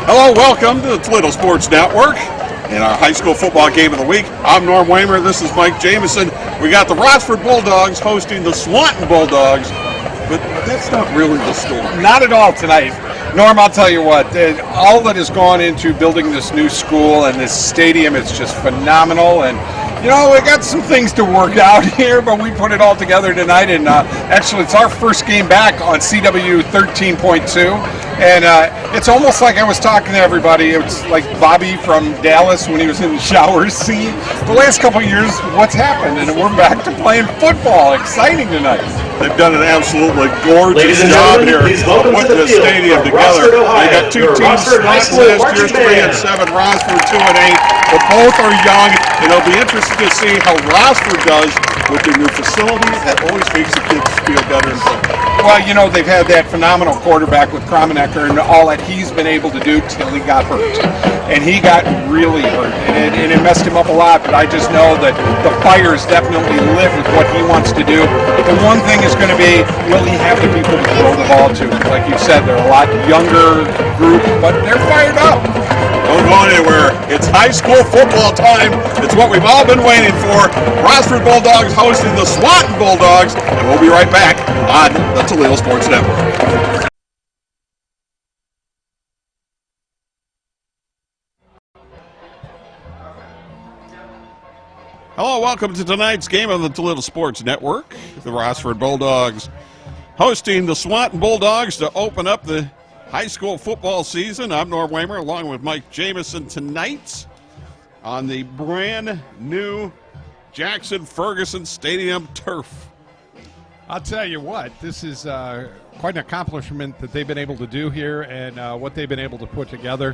Hello, welcome to the Toledo Sports Network and our high school football game of the week. I'm Norm Waymer. This is Mike Jameson. We got the Rossford Bulldogs hosting the Swan Bulldogs, but that's not really the story. Not at all tonight. Norm, I'll tell you what, all that has gone into building this new school and this stadium, it's just phenomenal. And, you know, we got some things to work out here, but we put it all together tonight. And actually, it's our first game back on CW 13.2. And it's almost like I was talking to everybody. It's like Bobby from Dallas when he was in the shower scene. The last couple of years, what's happened? And we're back to playing football. Exciting tonight. They've done an absolutely gorgeous job here putting the stadium together. They got two teams last year, 3-7, Rossford 2-8. But both are young, and it'll be interesting to see how Rossford does with the new facilities. That always makes the kids feel better and better. Well, you know, they've had that phenomenal quarterback with Kromenecker and all that he's been able to do till he got hurt. And he got really hurt, and it messed him up a lot, but I just know that the fire is definitely lit with what he wants to do. The one thing is going to be, will he have the people to throw the ball to? Like you said, they're a lot younger group, but they're fired up. Don't go anywhere. It's high school football time. It's what we've all been waiting for. Rossford Bulldogs hosting the Swan Bulldogs, and we'll be right back on the Toledo Sports Network. Hello, welcome to tonight's game of the Toledo Sports Network. The Rossford Bulldogs hosting the Swan Bulldogs to open up the high school football season. I'm Norm Waymer along with Mike Jameson tonight on the brand new Jackson Ferguson Stadium turf. I'll tell you what, this is quite an accomplishment that they've been able to do here and what they've been able to put together.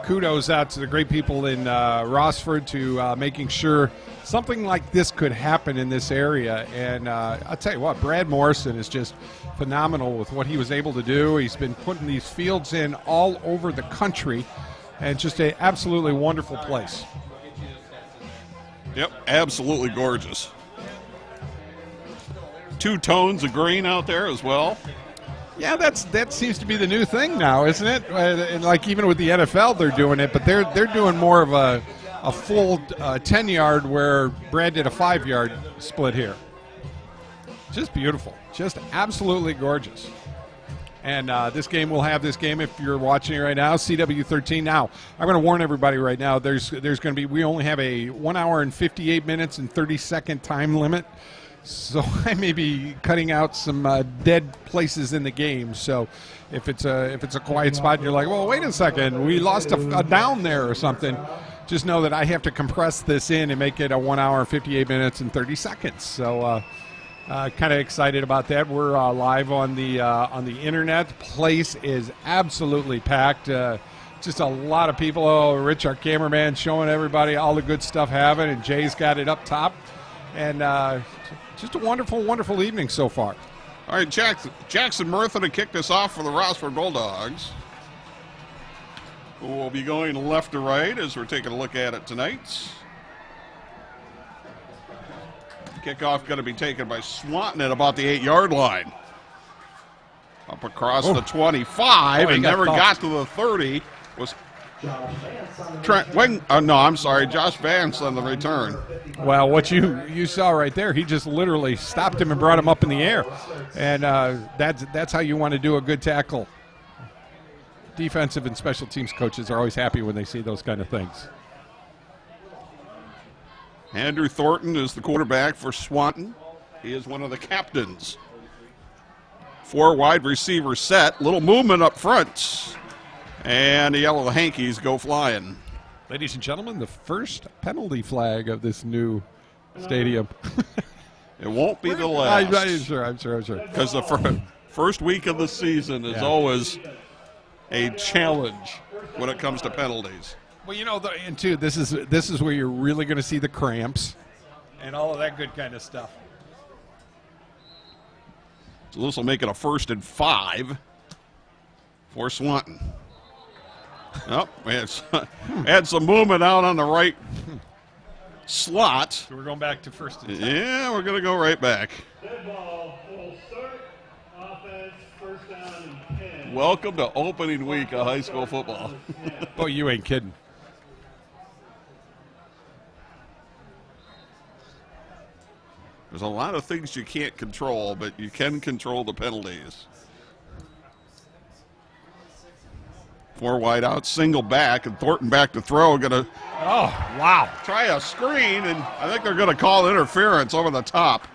Kudos out to the great people in Rossford to making sure something like this could happen in this area. And I'll tell you what, Brad Morrison is just phenomenal with what he was able to do. He's been putting these fields in all over the country, and just an absolutely wonderful place. Yep, absolutely gorgeous. Two tones of green out there as well. Yeah, that seems to be the new thing now, isn't it? And like even with the NFL, they're doing it, but they're doing more of a full 10-yard where Brad did a 5-yard split here. Just beautiful, just absolutely gorgeous. And this game, we'll have this game if you're watching it right now, CW 13. Now, I'm going to warn everybody right now. There's going to be, we only have a 1 hour and 58 minutes and 30-second time limit. So I may be cutting out some dead places in the game. So if it's a quiet spot and you're like, well, wait a second, we lost a down there or something, just know that I have to compress this in and make it a 1 hour, 58 minutes, and 30 seconds. So kind of excited about that. We're live on the internet. The place is absolutely packed. Just a lot of people. Oh, Rich, our cameraman, showing everybody all the good stuff happening, and Jay's got it up top. And just a wonderful, wonderful evening so far. All right, Jackson Murphree to kick this off for the Rossford Bulldogs, who will be going left to right as we're taking a look at it tonight. Kickoff going to be taken by Swanton at about the 8-yard line. Up across the 25 and never got to the 30 was Josh Vance on the return. Well, what you saw right there, he just literally stopped him and brought him up in the air. And that's how you want to do a good tackle. Defensive and special teams coaches are always happy when they see those kind of things. Andrew Thornton is the quarterback for Swanton. He is one of the captains. 4 wide receiver set. Little movement up front. And the yellow Hankies go flying. Ladies and gentlemen, the first penalty flag of this new stadium. It won't be the last. I'm sure. Because the first week of the season is always a challenge when it comes to penalties. Well, you know, and too, this is where you're really going to see the cramps and all of that good kind of stuff. So this will make it a 1st and 5 for Swanton. Oh, we had some movement out on the right slot. So we're going back to 1st and 10. Yeah, we're going to go right back. Dead ball, full start, offense, 1st down and 10. Welcome to opening week of high school football. Boy, you ain't kidding. There's a lot of things you can't control, but you can control the penalties. 4 wide out, single back, and Thornton back to throw. Gonna try a screen, and I think they're gonna call interference over the top.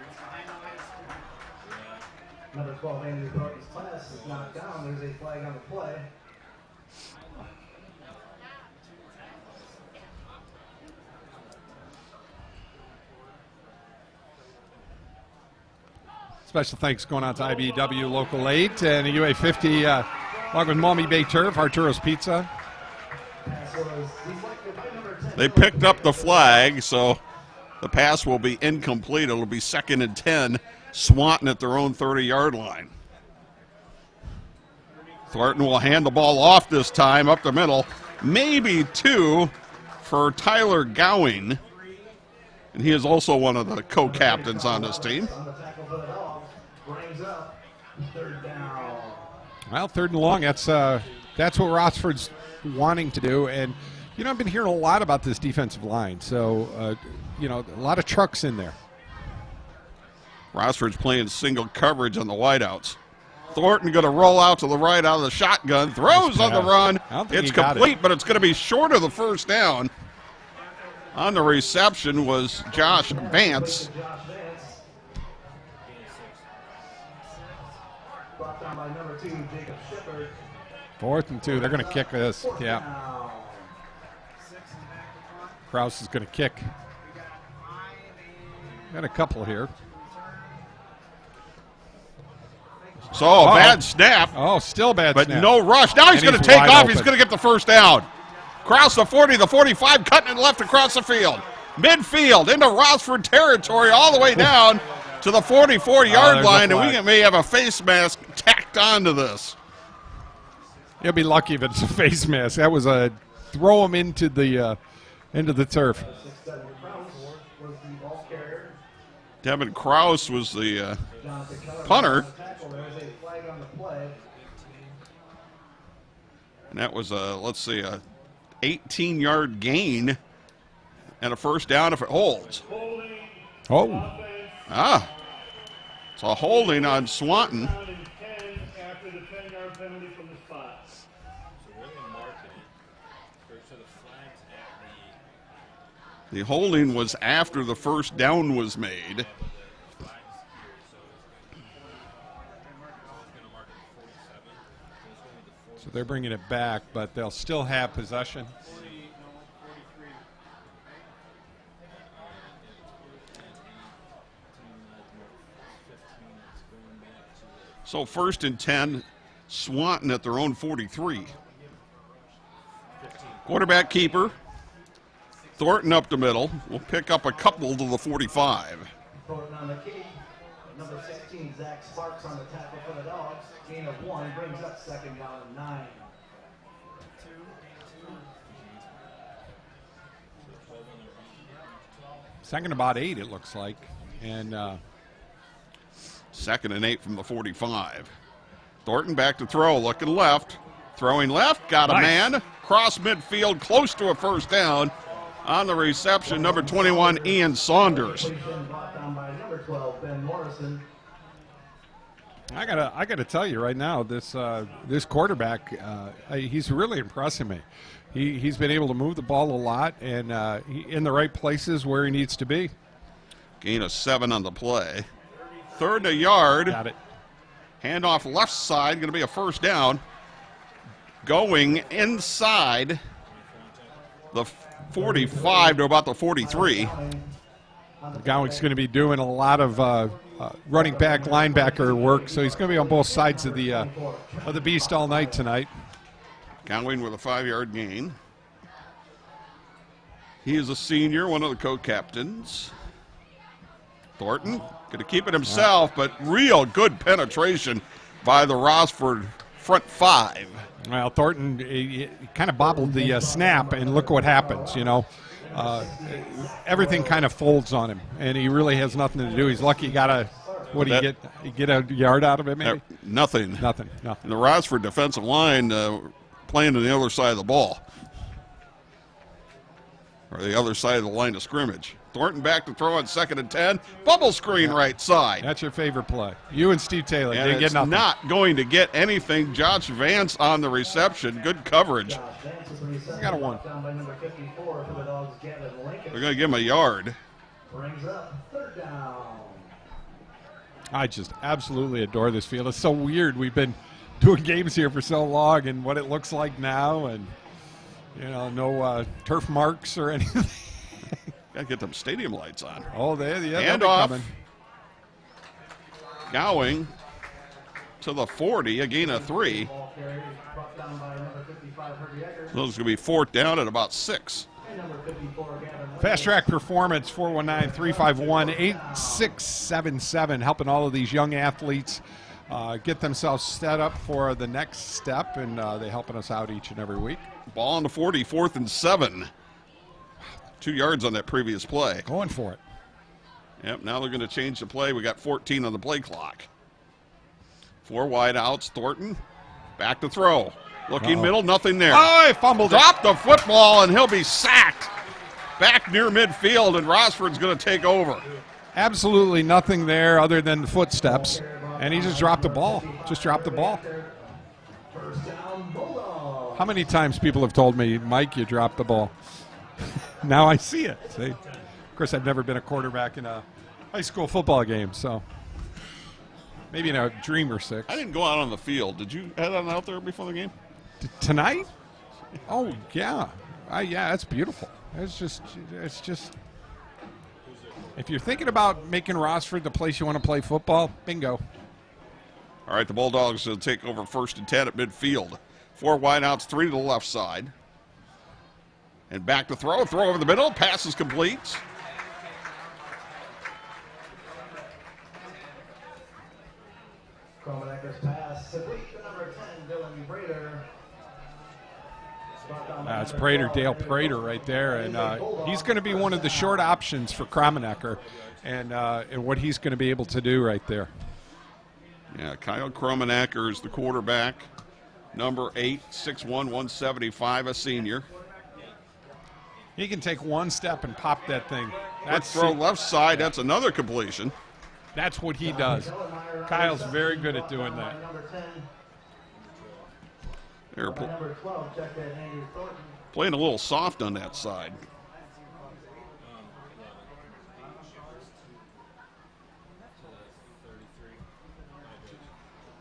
Number 12, Andrew Thornton's pass is knocked down. There's a flag on the play. Special thanks going out to IBEW Local 8 and the UA 50, along with Maumee Bay Turf, Arturos Pizza. They picked up the flag, so the pass will be incomplete. It'll be 2nd and 10. Swanton at their own 30-yard line. Thornton will hand the ball off this time up the middle. Maybe 2 for Tyler Gowing. And he is also one of the co-captains on this team. Well, 3rd and long, that's what Rossford's wanting to do. And, I've been hearing a lot about this defensive line. So, a lot of trucks in there. Rossford's playing single coverage on the wideouts. Thornton going to roll out to the right out of the shotgun. Throws on the run. It's complete, but it's going to be short of the first down. On the reception was Josh Vance. Brought down by number 2, Jacob Shepard. 4th and 2. They're going to kick this. Yeah. Kraus is going to kick. Got a couple here. So, bad snap. Oh, still bad but snap. No rush. Now he's going to take off. Open. He's going to get the first down. Kraus the 40, the 45, cutting it left across the field. Midfield into Rossford territory all the way down to the 44-yard line, and we may have a face mask tacked onto this. You'll be lucky if it's a face mask. That was a throw him into the turf. Devin Kraus was the punter. And that was a 18-yard gain and a first down if it holds. Oh. It's a holding on Swanton. The holding was after the first down was made. So they're bringing it back, but they'll still have possession. So 1st and 10, Swanton at their own 43. Quarterback keeper. Thornton up the middle. We'll pick up a couple to the 45. Thornton on the key. Number 16, Zach Sparks on the tackle for the Dogs. Gain of 1 brings up 2nd down and 9. Second about 8, it looks like. And 2nd and 8 from the 45. Thornton back to throw, looking left. Throwing left, got a man. Cross midfield, close to a first down. On the reception, number 21, Ian Saunders. I gotta tell you right now, this quarterback, he's really impressing me. He's been able to move the ball a lot and in the right places where he needs to be. Gain of 7 on the play. 3rd and a yard. Got it. Handoff left side, going to be a first down. Going inside the 45 to about the 43. Gowing's going to be doing a lot of running back, linebacker work, so he's going to be on both sides of the beast all night tonight. Gowing with a 5-yard gain. He is a senior, one of the co-captains. Thornton going to keep it himself, but real good penetration by the Rossford front 5. Well, Thornton he kind of bobbled the snap, and look what happens, Everything kind of folds on him, and he really has nothing to do. He's lucky he got a What do you get? You get a yard out of it, maybe? Nothing. Nothing. And the Rossford defensive line playing on the other side of the ball. Or the other side of the line of scrimmage. Thornton back to throw on 2nd and 10. Bubble screen right side. That's your favorite play. You and Steve Taylor. And didn't get nothing. Not going to get anything. Josh Vance on the reception. Good coverage. I got a 1. They're going to give him a yard. Brings up 3rd down. I just absolutely adore this field. It's so weird. We've been doing games here for so long, and what it looks like now, and no turf marks or anything. Got to get them stadium lights on. Oh, they'll be Handoff. coming. Gowing to the 40, a gain of 3. Those are going to be 4th down at about 6. Fasttrak Performance, 419-351-8677, helping all of these young athletes get themselves set up for the next step, and they're helping us out each and every week. Ball on the 40, 4th and 7. 2 yards on that previous play. Going for it. Yep, now they're going to change the play. We got 14 on the play clock. 4 wide outs. Thornton back to throw. Looking middle, nothing there. Oh, he fumbled it. Dropped the football, and he'll be sacked. Back near midfield, and Rossford's going to take over. Absolutely nothing there other than the footsteps, and he just dropped the ball. How many times people have told me, Mike, you dropped the ball? Now I see it. See? Of course, I've never been a quarterback in a high school football game, so maybe in a dream or 6. I didn't go out on the field. Did you head on out there before the game? Tonight? Oh, yeah. Yeah, that's beautiful. It's just, if you're thinking about making Rossford the place you want to play football, bingo. All right, the Bulldogs will take over 1st and 10 at midfield. 4 wideouts, 3 to the left side. And back to throw over the middle, pass is complete. Kromenecker's pass, complete to number 10, Dylan Prater. It's Prater, Dale Prater right there, and he's going to be one of the short options for Kromenecker, and what he's going to be able to do right there. Yeah, Kyle Kromenecker is the quarterback, number 8, 6'1", 175, a senior. He can take one step and pop that thing. Let's throw left side. That's another completion. That's what he does. Kyle's very good at doing that. They're playing a little soft on that side.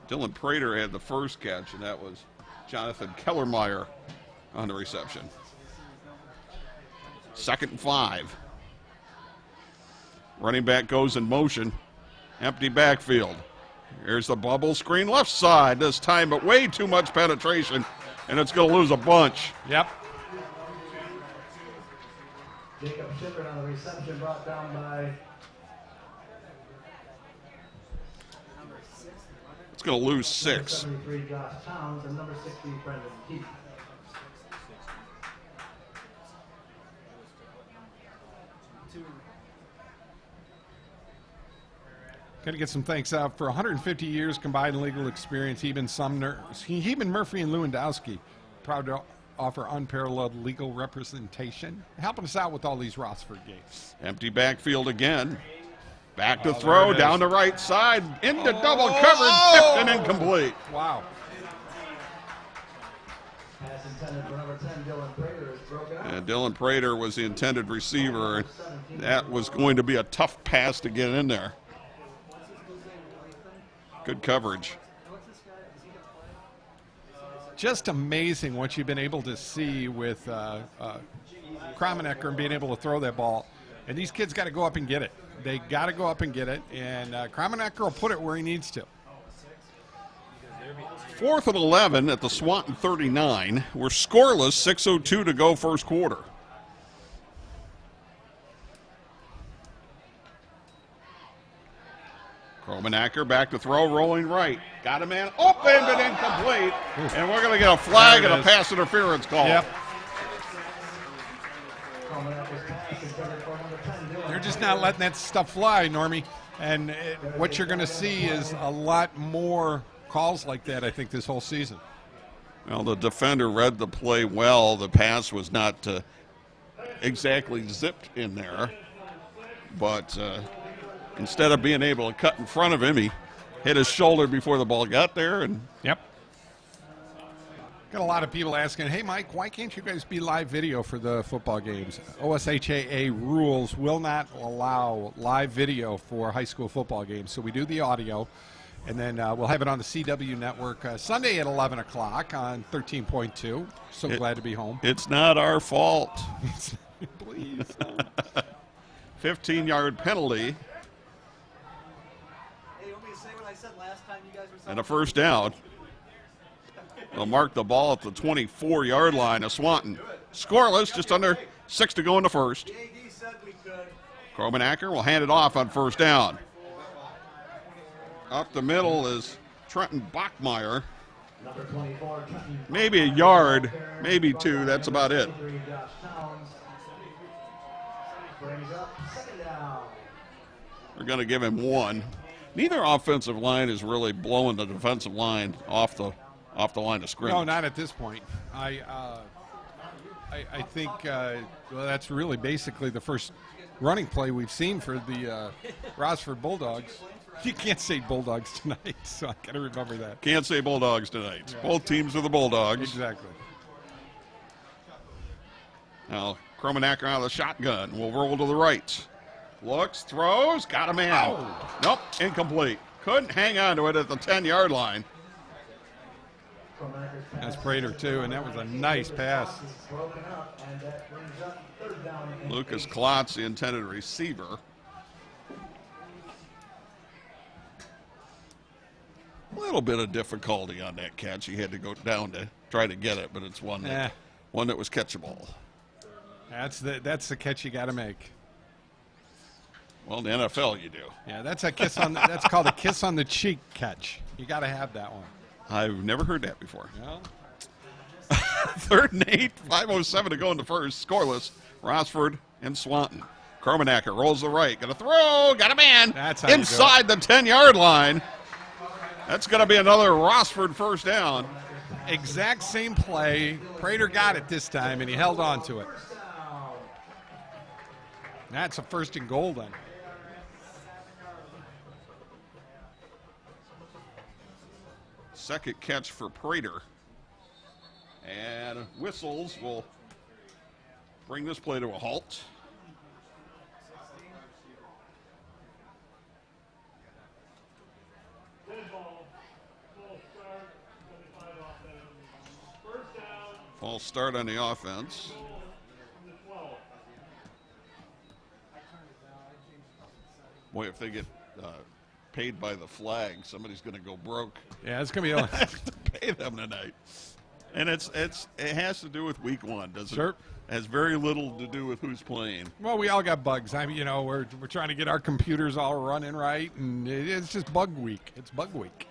Dylan Prater had the first catch, and that was Jonathan Kellermeyer on the reception. 2nd and 5. Running back goes in motion. Empty backfield. Here's the bubble screen left side this time, but way too much penetration, and it's going to lose a bunch. Yep. Jacob Shipper on the reception, brought down by. It's going to lose 6. 73 Josh Towns and number 60 Brendan Keith. Got to get some thanks out for 150 years combined legal experience. Heban, Murphree, and Lewendoski, proud to offer unparalleled legal representation, helping us out with all these Rossford games. Empty backfield again. Back to throw down the right side into double coverage, tipped and incomplete. Wow. Pass intended for number 10, Dylan Prater, is broken up. And Dylan Prater was the intended receiver. That was going to be a tough pass to get in there. Good coverage. Just amazing what you've been able to see with Kromenecker and being able to throw that ball. And these kids got to go up and get it. They got to go up and get it. And Kromenecker will put it where he needs to. 4th and 11 at the Swan 39. We're scoreless, 6:02 to go first quarter. Kromenecker back to throw, rolling right. Got a man open but incomplete. And we're going to get a flag and a pass interference call. Yep. They're just not letting that stuff fly, Normie. And what you're going to see is a lot more calls like that, I think, this whole season. Well, the defender read the play well. The pass was not exactly zipped in there. But instead of being able to cut in front of him, he hit his shoulder before the ball got there. And yep. Got a lot of people asking, hey, Mike, why can't you guys be live video for the football games? OSHAA rules will not allow live video for high school football games. So we do the audio, and then we'll have it on the CW network Sunday at 11 o'clock on 13.2. So glad to be home. It's not our fault. Please. 15-yard penalty. Hey, you want me to say what I said last time you guys were And a first down. They'll mark the ball at the 24-yard line of Swanton. Scoreless, just under 6 to go in the first. Kromenacker will hand it off on first down. Up the middle is Trenton Bachmeyer. Maybe a yard, maybe two, that's about it. They're going to give him one. Neither offensive line is really blowing the defensive line off the line of scrimmage. No, not at this point. I think well, that's really basically the first running play we've seen for the Rossford Bulldogs. You can't say Bulldogs tonight, so I got to remember that. Can't say Bulldogs tonight. Yeah. Both teams are the Bulldogs. Exactly. Now, Kromenacker out of the shotgun. Will roll to the right. Looks, throws, got a man. Oh. Nope, incomplete. Couldn't hang on to it at the 10-yard line. That's Prater, too, and that was a nice pass. Lucas Klotz, the intended receiver. A little bit of difficulty on that catch. He had to go down to try to get it, but it's one that was catchable. That's the catch you got to make. Well, in the NFL, you do. Yeah, that's a kiss on. That's called a kiss on the cheek catch. You got to have that one. I've never heard that before. No. 3rd and 8, 5:07 to go in the first. Scoreless, Rossford and Swanton. Kromenacker rolls the right. Going to throw. Got a man. That's how inside the 10-yard line. That's going to be another Rossford first down. Exact same play. Prater got it this time, and he held on to it. That's a 1st and goal then. Second catch for Prater. And whistles will bring this play to a halt. False start on the offense. Boy, if they get paid by the flag, somebody's going to go broke. Yeah, it's going to be to pay them tonight. And it has to do with week one, doesn't it? It has very little to do with who's playing. Well, we all got bugs. I mean, we're trying to get our computers all running right, and it's just bug week. It's bug week.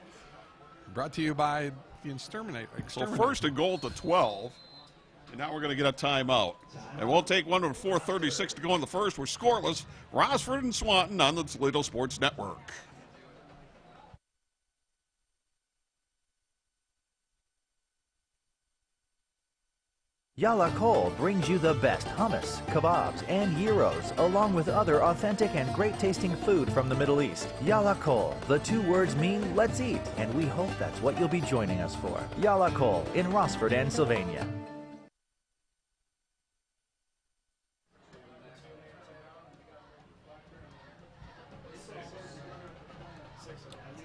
Brought to you by the Exterminator. So 1st and goal to 12. And now we're going to get a timeout. And we'll take one with 4:36 to go in the first. We're scoreless. Rossford and Swanton on the Toledo Sports Network. Yala Kol brings you the best hummus, kebabs, and gyros, along with other authentic and great-tasting food from the Middle East. Yala Kol, the 2 words mean let's eat, and we hope that's what you'll be joining us for. Yala Kol in Rossford and Sylvania.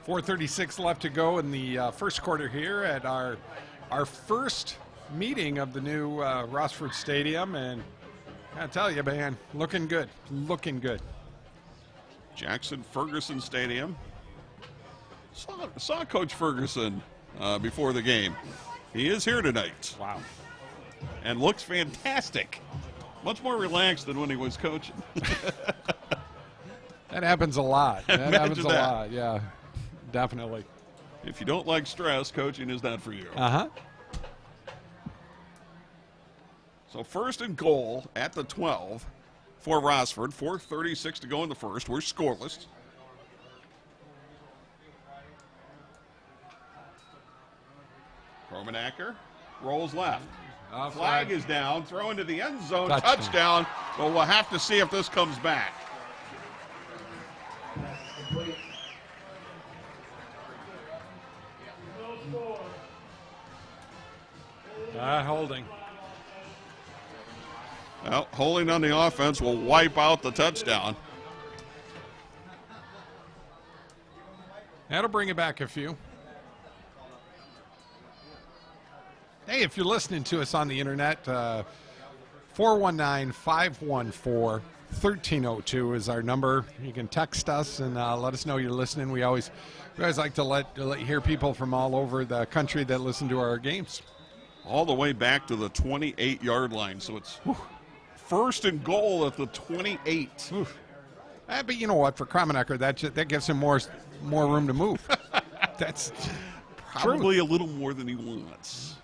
4:36 left to go in the first quarter here at our first meeting of the new Rossford Stadium, and I tell you, man, looking good. Jackson Ferguson Stadium. Saw Coach Ferguson before the game. He is here tonight. Wow. And looks fantastic. Much more relaxed than when he was coaching. That happens a lot. That happens a lot, yeah. Definitely. If you don't like stress, coaching is not for you. Uh-huh. So 1st and goal at the 12 for Rossford. 4:36 to go in the first. We're scoreless. Kromenacker rolls left. Offside. Flag is down. Throw into the end zone. Touchdown. Touchdown. Well, we'll have to see if this comes back. Pass is complete. Holding. Well, holding on the offense will wipe out the touchdown. That'll bring it back a few. Hey, if you're listening to us on the internet, 419-514-1302 is our number. You can text us and let us know you're listening. We always like to let you hear people from all over the country that listen to our games. All the way back to the 28-yard line. So it's first and goal at the 28. But you know what? For Kromenacker, that gives him more room to move. That's Probably a little more than he wants.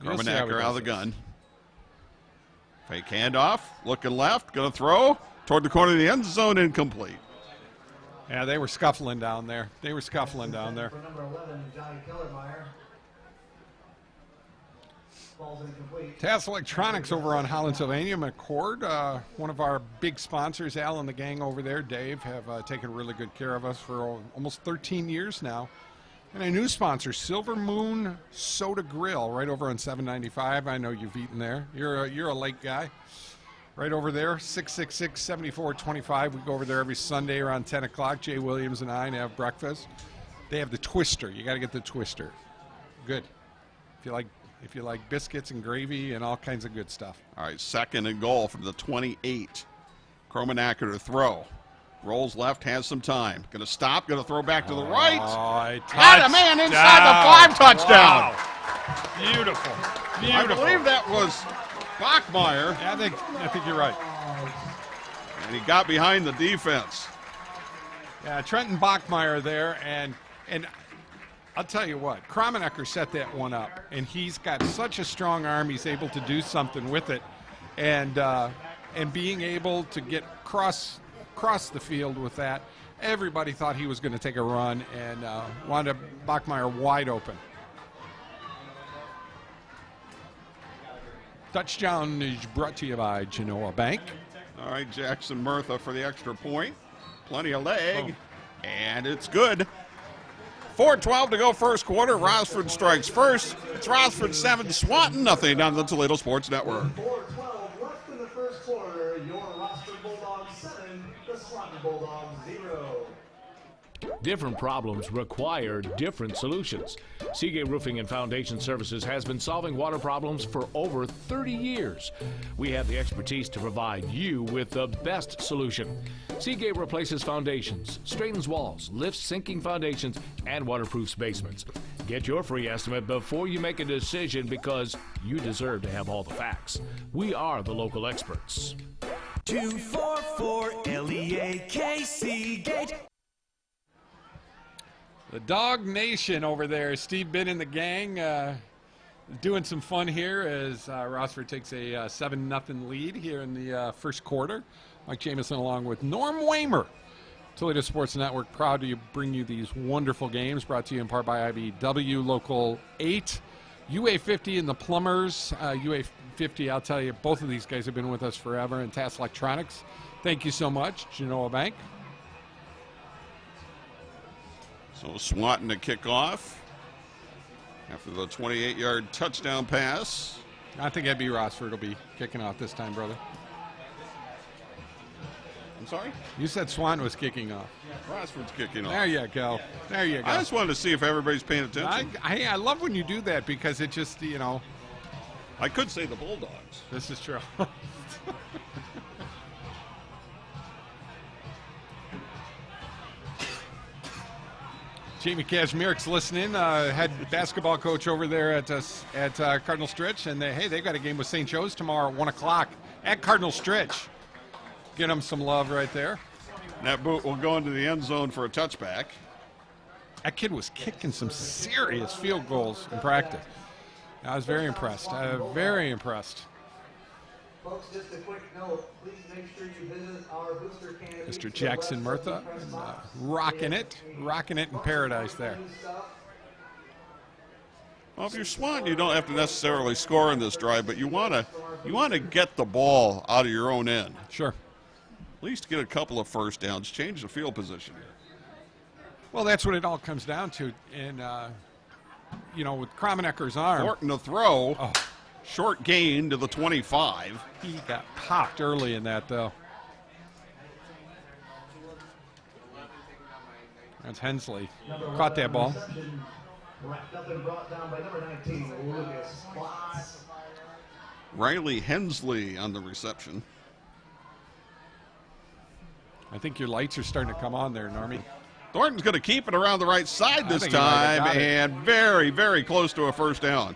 Kromenacker out of the gun. Fake handoff. Looking left. Going to throw toward the corner of the end zone. Incomplete. Yeah, they were scuffling down there. For number 11, Johnny Kellermeyer. Ball's incomplete. TAS Electronics over on Holland, Sylvania. McCord, one of our big sponsors, Al and the gang over there, Dave, have taken really good care of us for almost 13 years now. And a new sponsor, Silvermoon Soda Grill, right over on 795. I know you've eaten there. You're a lake guy. Right over there, 666-7425. We go over there every Sunday around 10 o'clock. Jay Williams and I and have breakfast. They have the Twister. You got to get the Twister. Good. If you like biscuits and gravy and all kinds of good stuff. All right, second and goal from the 28. Kromenacker to throw. Rolls left, has some time. Going to stop, going to throw back to the right. Got a man inside the 5 touchdown. Wow. Beautiful. I believe that was Bachmeyer, Yeah, I think you're right. and he got behind the defense. Yeah, Trenton Bachmeyer there, and I'll tell you what, Kromenacker set that one up, and he's got such a strong arm, he's able to do something with it, and being able to get cross the field with that. Everybody thought he was going to take a run, and wound up Bachmeyer wide open. Touchdown is brought to you by Genoa Bank. All right, Jackson Murtha for the extra point. Plenty of leg, and it's good. 4:12 to go first quarter. Rossford strikes first. It's Rossford 7, Swanton nothing on the Toledo Sports Network. 4:12 left in the first quarter. Your Rossford Bulldogs 7, the Swanton Bulldogs 0. Different problems require different solutions. Seagate Roofing and Foundation Services has been solving water problems for over 30 years. We have the expertise to provide you with the best solution. Seagate replaces foundations, straightens walls, lifts sinking foundations, and waterproofs basements. Get your free estimate before you make a decision because you deserve to have all the facts. We are the local experts. 244 LEAK Seagate. The Dog Nation over there. Steve Bitt and the gang doing some fun here as Rossford takes a 7-0 lead here in the first quarter. Mike Jameson along with Norm Waymer. Toledo Sports Network proud to bring you these wonderful games brought to you in part by IBEW Local 8. UA50 and the Plumbers. UA50, I'll tell you, both of these guys have been with us forever. And TAS Electronics, thank you so much. Genoa Bank. So Swanton to kick off after the 28-yard touchdown pass. I think that'd be Rossford will be kicking off this time, brother. I'm sorry? You said Swan was kicking off. Rossford's kicking off. There you go. There you go. I just wanted to see if everybody's paying attention. I love when you do that because it just, I could say the Bulldogs. this is true. Jamie Kashmirik's listening, head basketball coach over there at Cardinal Stritch, and they've got a game with St. Joe's tomorrow at 1 o'clock at Cardinal Stritch. Get them some love right there. And that boot will go into the end zone for a touchback. That kid was kicking some serious field goals in practice. I was very impressed. Very impressed. Folks, just a quick note. Please make sure you visit our booster canopy. Mr. Jackson Murtha, rocking it in paradise there. Well, if you're Swan, you don't have to necessarily score in this drive, but you want to get the ball out of your own end. Sure. At least get a couple of first downs, change the field position. Well, that's what it all comes down to. And, with Kromenecker's arm. Thornton to throw. Oh. Short gain to the 25. He got popped early in that, though. That's Hensley. Caught that ball. Wrapped up and brought down by number 19, Lucas Klotz. Riley Hensley on the reception. I think your lights are starting to come on there, Normie. Thornton's going to keep it around the right side this think he might have time, got it. and very, very close to a first down.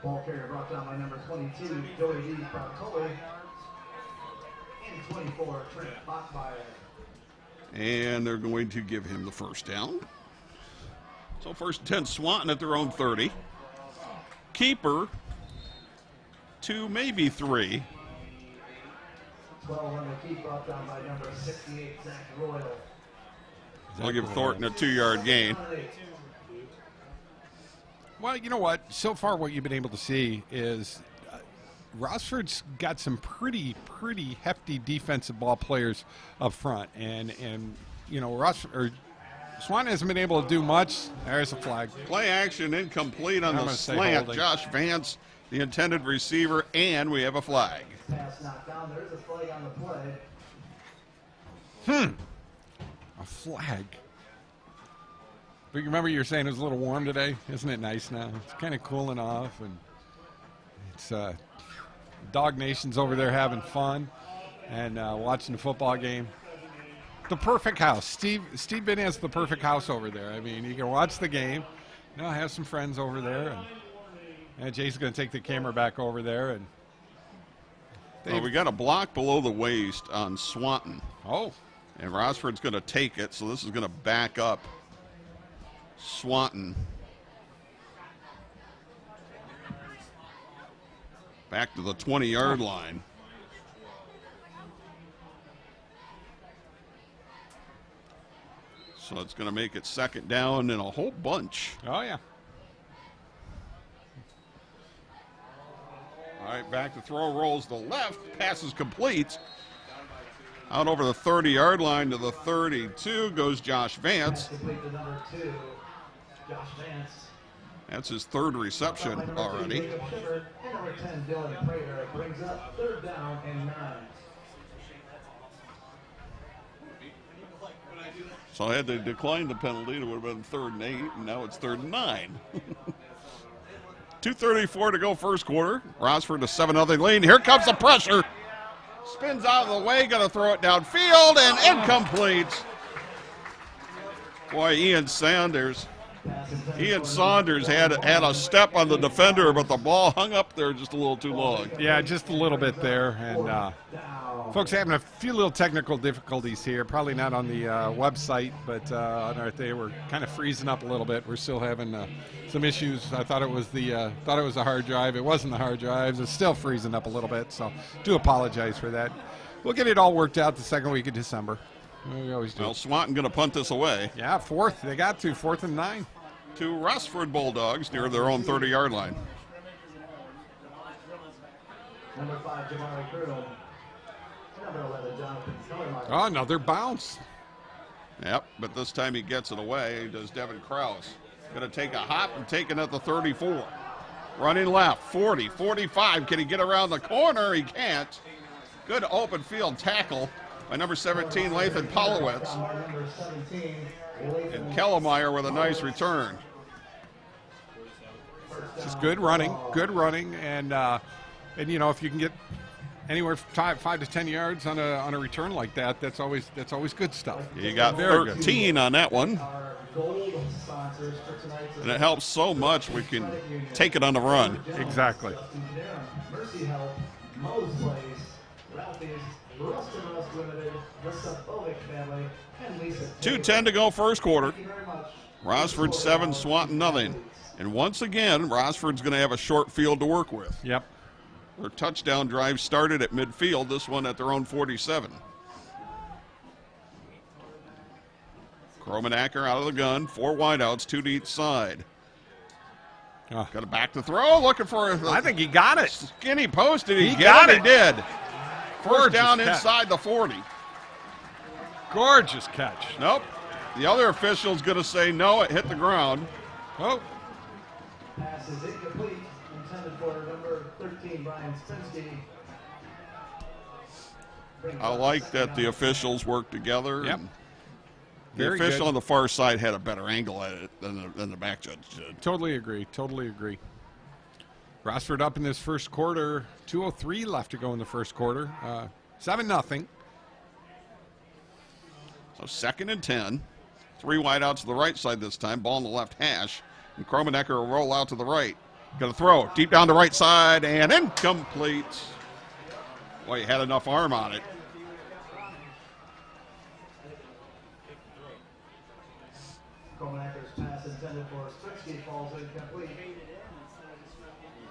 Ball carrier brought down by number 22, Joey D. Bartoli. And 24, Trent Bachmeyer. And they're going to give him the first down. So first and 10, Swanton at their own 30. Keeper, 2, maybe 3. 12 on the keep brought down by number 68, Zach Royal. I'll give Thornton a 2-yard gain. Well, you know what? So far, what you've been able to see is Rossford's got some pretty hefty defensive ball players up front, and Swan hasn't been able to do much. There's a flag. Play action incomplete on I'm the gonna say slant. holding. Josh Vance, the intended receiver, and we have a flag. Pass knocked down. There's a flag on the play. A flag. But you remember you were saying it was a little warm today? Isn't it nice now? It's kind of cooling off, and it's Dog Nation's over there having fun and watching the football game. The perfect house. Steve Ben has the perfect house over there. I mean, you can watch the game. Have some friends over there, and Jay's going to take the camera back over there. And Well, we got a block below the waist on Swanton. oh, And Rossford's going to take it, so this is going to back up Swanton. Back to the 20-yard line. So it's going to make it second down and a whole bunch. oh yeah. All right, back to throw, rolls to the left, passes complete. Out over the 30-yard line to the 32 goes Josh Vance. Complete to number 2, Josh Vance. That's his third reception already. And number 10, Dylan Prater, brings up 3rd down and 9. So had they declined the penalty, it would have been 3rd and 8, and now it's 3rd and 9. 2:34 to go first quarter. Rossford to 7-0 lead. Here comes the pressure. Spins out of the way, going to throw it downfield, and incomplete. Boy, Ian Saunders had a step on the defender, but the ball hung up there just a little too long. Yeah, just a little bit there. And folks having a few little technical difficulties here. Probably not on the website, but they were kind of freezing up a little bit. We're still having some issues. I thought it was a hard drive. It wasn't the hard drives. It's still freezing up a little bit, so do apologize for that. We'll get it all worked out the second week of December. We always do. Well, Swanton going to punt this away. Yeah, 4th. They got to 4th and 9. To Rossford Bulldogs near their own 30-yard line. Number 5, Jamari Curl. Number 11, Jonathan Kellermeyer. Oh, another bounce. Yep, but this time he gets it away. Does Devin Krause. Going to take a hop and take it at the 34. Running left, 40, 45. Can he get around the corner? He can't. Good open field tackle by number 17, Lathan Polowitz. Number 17, And Kellermeyer with a nice return. Just good running, and if you can get anywhere from 5 to 10 yards on a return like that, that's always good stuff. You got Very 13 on that one, our gold sponsors for tonight's and it helps so much we can take it on the run. Exactly. Mercy Health, Mo's Place, Ralphie's, Rust and Rust Limited, the Sabovic family, and Lisa. 2:10 to go first quarter. Thank you very much. Rossford 7, Swanton nothing. And once again, Rossford's going to have a short field to work with. Yep. Their touchdown drive started at midfield, this one at their own 47. Kromenacker out of the gun. 4 wideouts, 2 to each side. Got a back to throw, looking for a I think he got it. skinny post. Did he He get got it? it. He did. First Gorgeous down catch. inside the 40. Gorgeous catch. Nope. The other official's going to say no, it hit the ground. Oh, Pass is incomplete. Intended for number 13, Brian Spinsky. I like that the officials work together. Yep. and Very the official good. on the far side had a better angle at it than the back judge did. totally agree. Totally agree. Rossford up in this first quarter. 2:03 left to go in the first quarter. 7-0. So 2nd and 10. 3 wideouts to the right side this time. Ball in the left hash. And Kromenacker will roll out to the right. Going to throw deep down the right side and incomplete. Well, he had enough arm on it. Kromenacker's pass intended for Spinsky falls incomplete.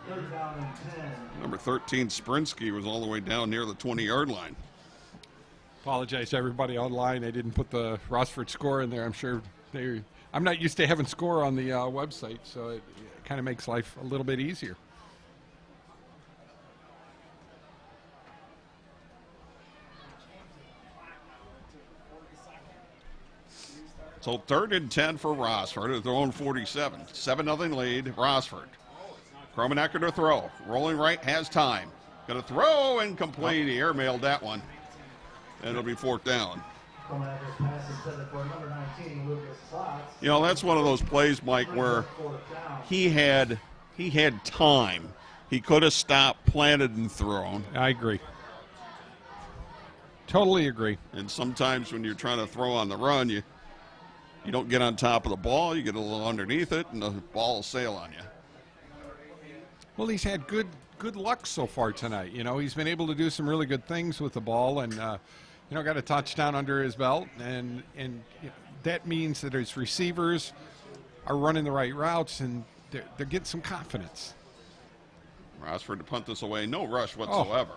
3rd down and 10. Number 13, Sprinsky, was all the way down near the 20-yard line. Apologize to everybody online. They didn't put the Rossford score in there. I'm sure I'm not used to having score on the website, so it kind of makes life a little bit easier. So 3rd and 10 for Rossford at their own 47. 7-0 lead, Rossford. Kromenacker to throw. Rolling right, has time. Going to throw, incomplete. He airmailed that one. And it'll be 4th down. Kromenacker's pass intended for number 19, Lucas Klotz. You know, that's one of those plays, Mike, where 4th down. he had time. He could have stopped, planted, and thrown. I agree. Totally agree. And sometimes when you're trying to throw on the run, you don't get on top of the ball. You get a little underneath it, and the ball will sail on you. Well, he's had good luck so far tonight. You know, he's been able to do some really good things with the ball, and got a touchdown under his belt, and that means that his receivers are running the right routes, and they're getting some confidence. Rossford to punt this away, no rush whatsoever.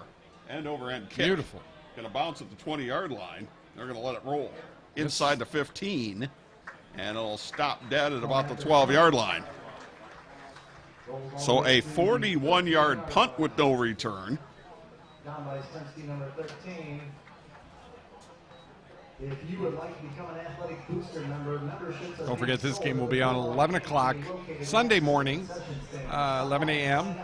End over end kick. Beautiful. Going to bounce at the 20-yard line. They're going to let it roll inside the 15, and it'll stop dead at about the 12-yard line. So a 41-yard punt with no return. Down by Spinsky, number 13. If you would like to become an athletic booster member, memberships are Don't forget this game will be on 11 o'clock Sunday morning, 11 a.m.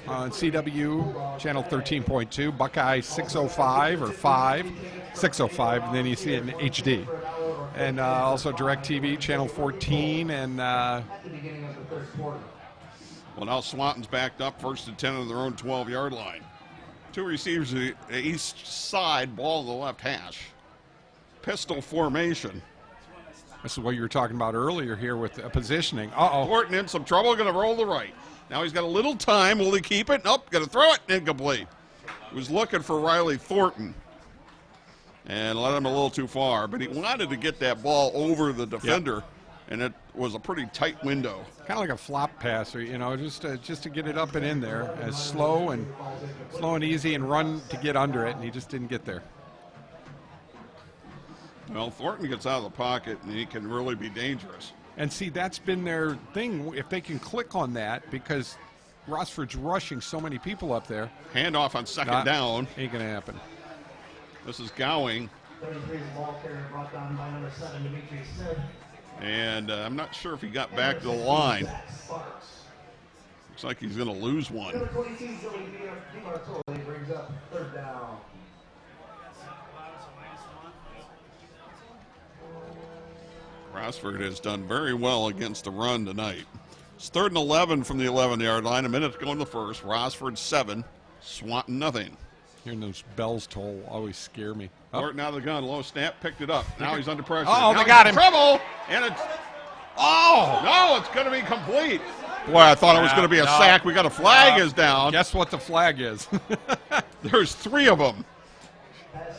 on CW channel 13.2, Buckeye 605 or 5, 605, and then you see it in HD. And also DirecTV channel 14 and at the beginning of the 3rd quarter. Well, now Swanton's backed up, 1st and 10 on their own 12-yard line. 2 receivers to the east side, ball in the left hash. Pistol formation. this is what you were talking about earlier here with positioning. Uh-oh. Thornton in some trouble, going to roll the right. Now he's got a little time. Will he keep it? Nope, going to throw it. Incomplete. He was looking for Riley Thornton and let him a little too far, but he wanted to get that ball over the defender, and it was a pretty tight window. Kind of like a flop passer, just to get it up and in there, as slow and easy, and run to get under it, and he just didn't get there. Well, Thornton gets out of the pocket, and he can really be dangerous. And see, that's been their thing. If they can click on that, because Rossford's rushing so many people up there. Handoff on 2nd down. Ain't going to happen. This is Gowing. 33's ball carrier brought down by number 7, Dimitri Smith. And I'm not sure if he got back to the line. Zach Sparks. Looks like he's going to lose one. Number 22, Joey DiMartoli brings up 3rd down. Rossford has done very well against the run tonight. It's 3rd and 11 from the 11-yard line. A minute to go in the first. Rossford 7, Swanton nothing. Hearing those bells toll always scare me. Oh. Thornton out of the gun, low snap, picked it up. Now he's under pressure. Oh, Now they he's got in him. Trouble, and it's no, it's going to be complete. Boy, I thought it was going to be a sack. We got a flag is down. Guess what the flag is? There's 3 of them.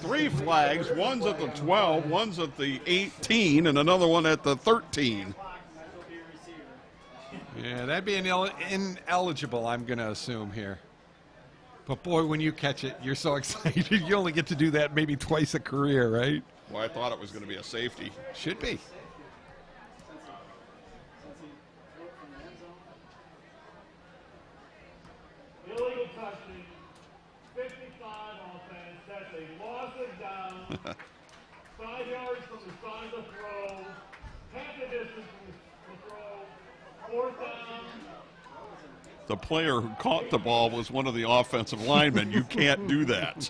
3 flags. One's at the 12, one's at the 18, and another one at the 13. Yeah, that'd be ineligible, I'm going to assume here. But boy, when you catch it, you're so excited. You only get to do that maybe twice a career, right? Well, I thought it was going to be a safety. Should be. 5 yards from the side of the throw. Half the distance from the throw. 4th down. The player who caught the ball was one of the offensive linemen. You can't do that.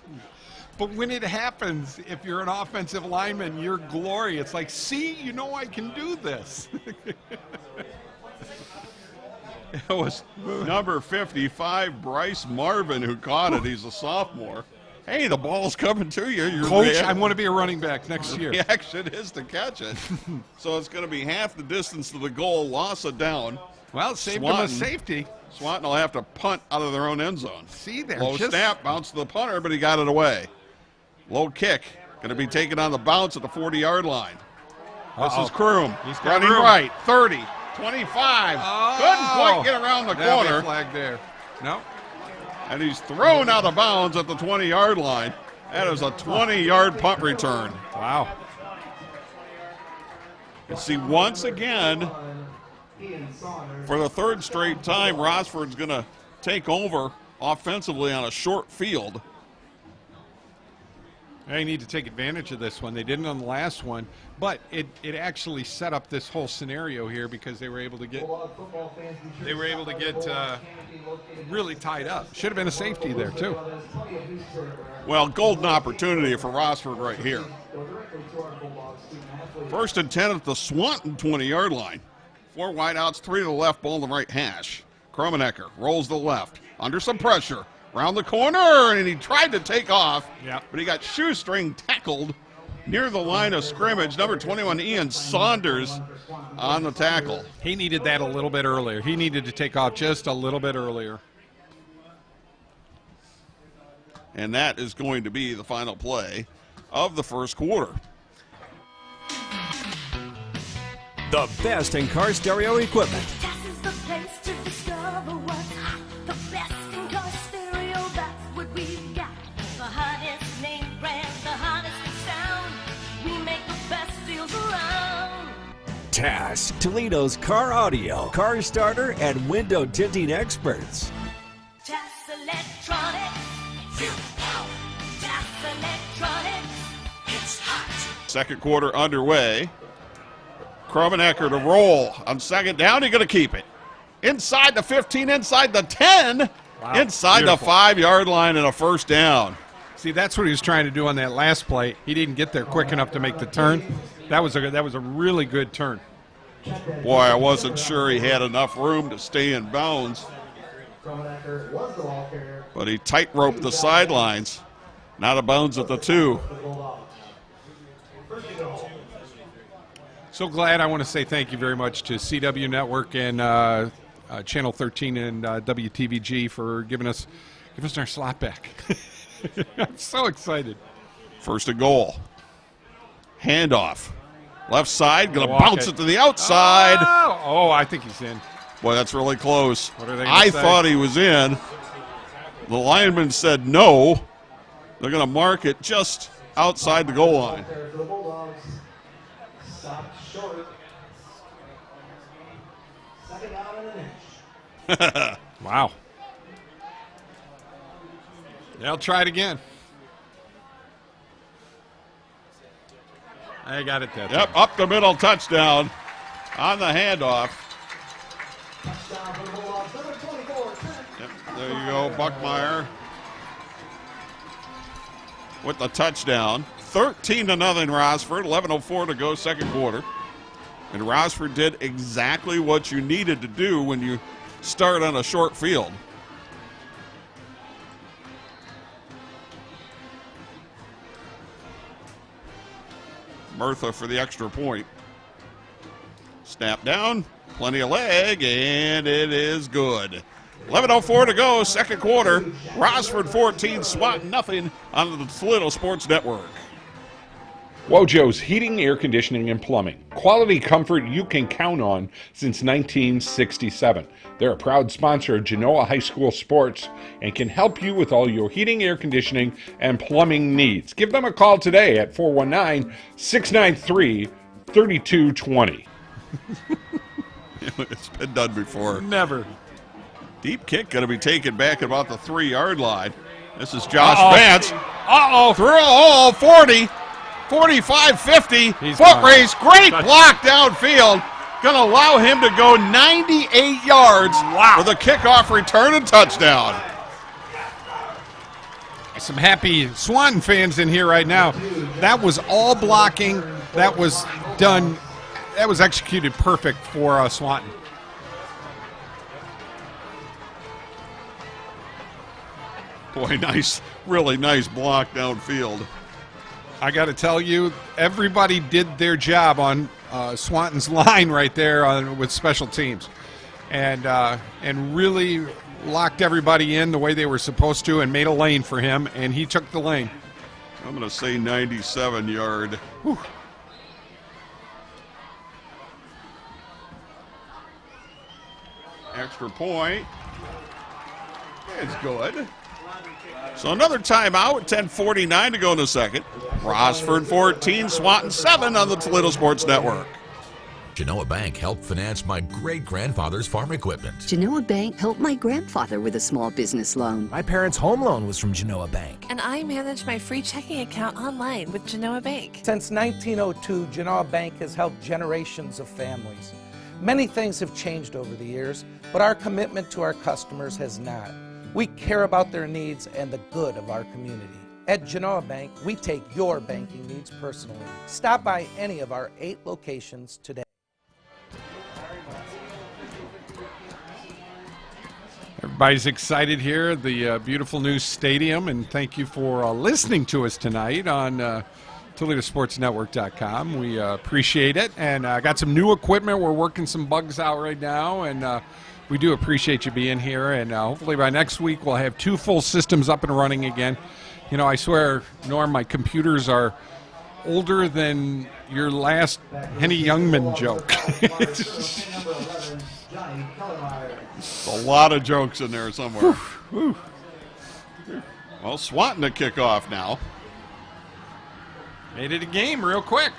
But when it happens, if you're an offensive lineman, you're glory. It's like, see, you know I can do this. It was number 55, Bryce Marvin, who caught it. He's a sophomore. Hey, the ball's coming to you. Your Coach, I want to be a running back next year. The action is to catch it. So it's going to be half the distance to the goal, loss of down. Well, it saved them a safety. Swanton will have to punt out of their own end zone. See, there. Low snap, bounce to the punter, but he got it away. Low kick, going to be taken on the bounce at the 40-yard line. This is Kroom. He's got running room. right, 30, 25. Couldn't quite get around the corner. Flag there. No. And he's thrown out of bounds at the 20-yard line. That is a 20-yard punt return. Wow. You see, once again, for the third straight time, Rossford's going to take over offensively on a short field. They need to take advantage of this one. They didn't on the last one, but it actually set up this whole scenario here because they were able to get really tied up. Should have been a safety there too. Well, golden opportunity for Rossford right here. 1st and 10 at the Swanton 20-yard line. 4 wideouts, 3 to the left, ball to the right hash. Kromenecker rolls to the left, under some pressure. Around the corner, and he tried to take off, but he got shoestring tackled near the line of scrimmage. Number 21, Ian Saunders, on the tackle. He needed that a little bit earlier. He needed to take off just a little bit earlier. And that is going to be the final play of the first quarter. The best in car stereo equipment. This is the place to discover what's hot. The best in car stereo, that's what we've got. The hottest name brand, the hottest in sound. We make the best deals around. TAS, Toledo's car audio, car starter, and window tinting experts. TAS Electronics. TAS Electronics. It's hot. Second quarter underway. Kromenecker to roll on second down. He's going to keep it. Inside the 15, inside the 10, inside beautiful. the 5-yard line, and a first down. See, that's what he was trying to do on that last play. He didn't get there quick enough to make the turn. That was a really good turn. Boy, I wasn't sure he had enough room to stay in bounds. But he tight-roped the sidelines. Not of bounds at the 2. So glad. I want to say thank you very much to CW Network and Channel 13 and WTVG for giving us our slot back. I'm so excited. First and goal. Handoff. Left side, going to bounce it to the outside. Oh, I think he's in. Boy, that's really close. What are they I gonna say? thought he was in. The lineman said no. They're going to mark it just outside the goal line. Short. Second down and an inch. Wow. They'll try it again. I got it that Yep, time. up the middle, touchdown on the handoff. Touchdown for the Bulldogs. Number 24, Yep, there you go, Buckmeyer with the touchdown. 13-0 Rossford, 11:04 to go, second quarter. And Rossford did exactly what you needed to do when you start on a short field. Murphree for the extra point. Snap down, plenty of leg, and it is good. 11:04 to go, second quarter. Rossford 14, Swanton nothing on the Toledo Sports Network. Wojo's Heating, Air Conditioning, and Plumbing. Quality comfort you can count on since 1967. They're a proud sponsor of Genoa High School sports and can help you with all your heating, air conditioning, and plumbing needs. Give them a call today at 419-693-3220. It's been done before. Never. Deep kick going to be taken back at about the 3-yard line. This is Josh Vance. Uh-oh. Through 40. 45-50, foot race, great block downfield. Going to allow him to go 98 yards for the kickoff return and touchdown. Some happy Swan fans in here right now. That was all blocking. That was done. That was executed perfect for Swanton. Boy, nice, really nice block downfield. I got to tell you, everybody did their job on Swanton's line right there with special teams, and really locked everybody in the way they were supposed to and made a lane for him, and he took the lane. I'm going to say 97-yard. Whew. Extra point. It's good. So another timeout, 10:49 to go in the second. Rossford 14, Swanton 7 on the Toledo Sports Network. Genoa Bank helped finance my great-grandfather's farm equipment. Genoa Bank helped my grandfather with a small business loan. My parents' home loan was from Genoa Bank. And I manage my free checking account online with Genoa Bank. Since 1902, Genoa Bank has helped generations of families. Many things have changed over the years, but our commitment to our customers has not. We care about their needs and the good of our community. At Genoa Bank, we take your banking needs personally. Stop by any of our 8 locations today. Everybody's excited here at the beautiful new stadium, and thank you for listening to us tonight on ToledoSportsNetwork.com. We appreciate it, and I got some new equipment. We're working some bugs out right now, and we do appreciate you being here, and hopefully by next week we'll have 2 full systems up and running again. You know, I swear, Norm, my computers are older than your last Henny Youngman joke. A lot of jokes in there somewhere. Well, Swanton to kick off now. Made it a game real quick.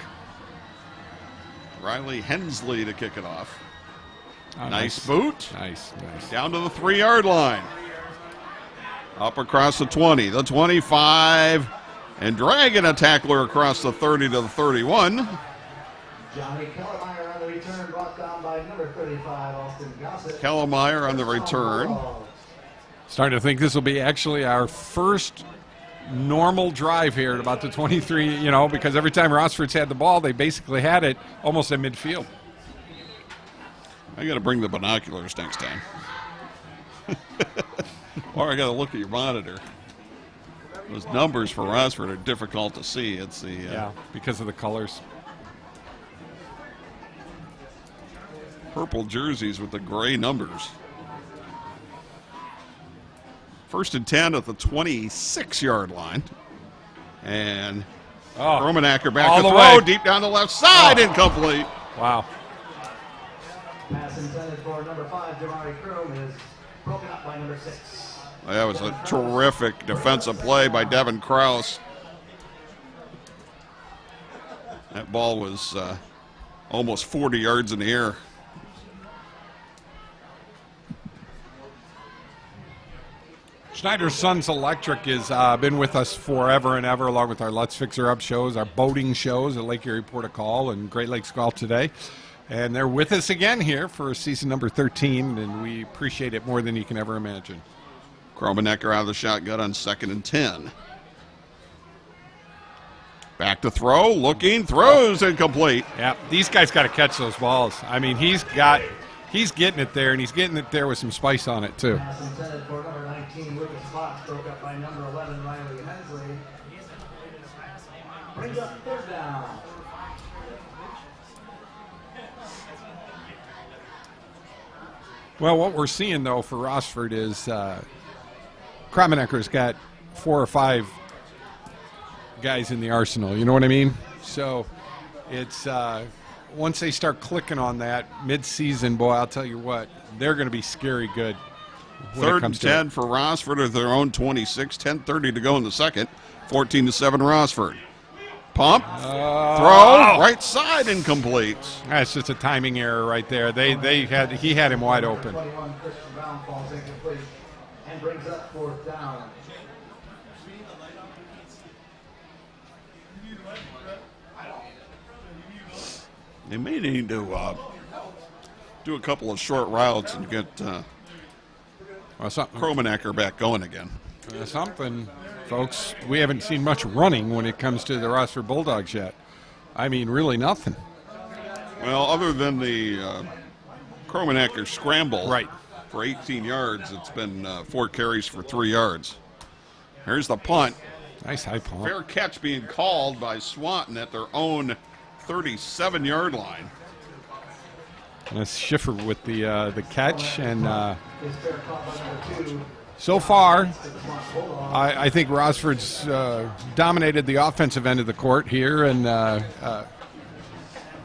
Riley Hensley to kick it off. Oh, nice boot. Nice. Down to the 3-yard line. Up across the 20, the 25, and dragging a tackler across the 30 to the 31. Johnny Kellermeyer on the return, brought down by number 35, Austin Gossett. Kellermeyer on the return. Starting to think this will be actually our first normal drive here at about the 23, you know, because every time Rossford's had the ball, they basically had it almost at midfield. I got to bring the binoculars next time. Or I got to look at your monitor. Those numbers for Rossford are difficult to see. It's the yeah, because of the colors. Purple jerseys with the gray numbers. 1st and 10 at the 26-yard line. And Romanacker back to throw, deep down the left side, incomplete. Wow. Pass intended for number 5, Jamari Kroom, is broken up by number 6. That was a terrific defensive play by Devin Krause. That ball was almost 40 yards in the air. Schneider Sons Electric has been with us forever and ever, along with our Let's Fix Her Up shows, our boating shows at Lake Erie Port of Call and Great Lakes Golf today. And they're with us again here for season number 13, and we appreciate it more than you can ever imagine. Kromenecker out of the shotgun on 2nd and 10. Back to throw, looking, throws, incomplete. Yeah, these guys got to catch those balls. I mean, he's getting it there, and he's getting it there with some spice on it, too. Pass intended for number 19, Lucas Fox, broke up by number 11, Riley Hensley. Brings up 3rd down. Well, what we're seeing, though, for Rossford is Kromenecker's got 4 or 5 guys in the arsenal. You know what I mean? So it's once they start clicking on that mid-season, boy, I'll tell you what, they're going to be scary good. 3rd and 10 for Rossford at their own 26. 10:30 to go in the second. 14-7 Rossford. Pump, throw, right side, incomplete. That's just a timing error right there. He had him wide open. 21, Christian Brown falls incomplete and brings up 4th down. They may need to do a couple of short routes and get Kromenacker back going again. Something, folks. We haven't seen much running when it comes to the Rossford Bulldogs yet. I mean, really nothing. Well, other than the Kromenacker scramble right. for 18 yards, it's been 4 carries for 3 yards. Here's the punt. Nice high punt. Fair catch being called by Swanton at their own 37-yard line. That's Schiffer with the catch, and so far, I think Rossford's dominated the offensive end of the court here, and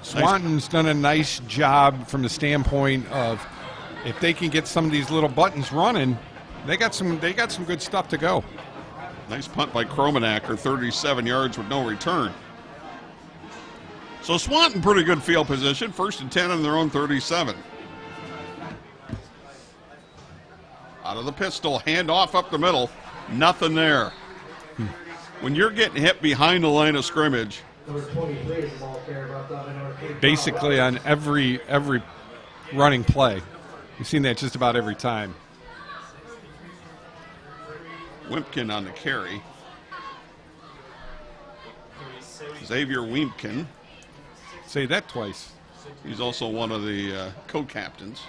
Swanton's done a nice job from the standpoint of if they can get some of these little buttons running, they got some good stuff to go. Nice punt by Kromenacker, 37 yards with no return. So Swanton pretty good field position, 1st and 10 on their own 37. Out of the pistol, handoff up the middle, nothing there. When you're getting hit behind the line of scrimmage, basically on every running play, you've seen that just about every time. Wimpkin on the carry. Xavier Wimpkin. Say that twice. He's also one of the co-captains.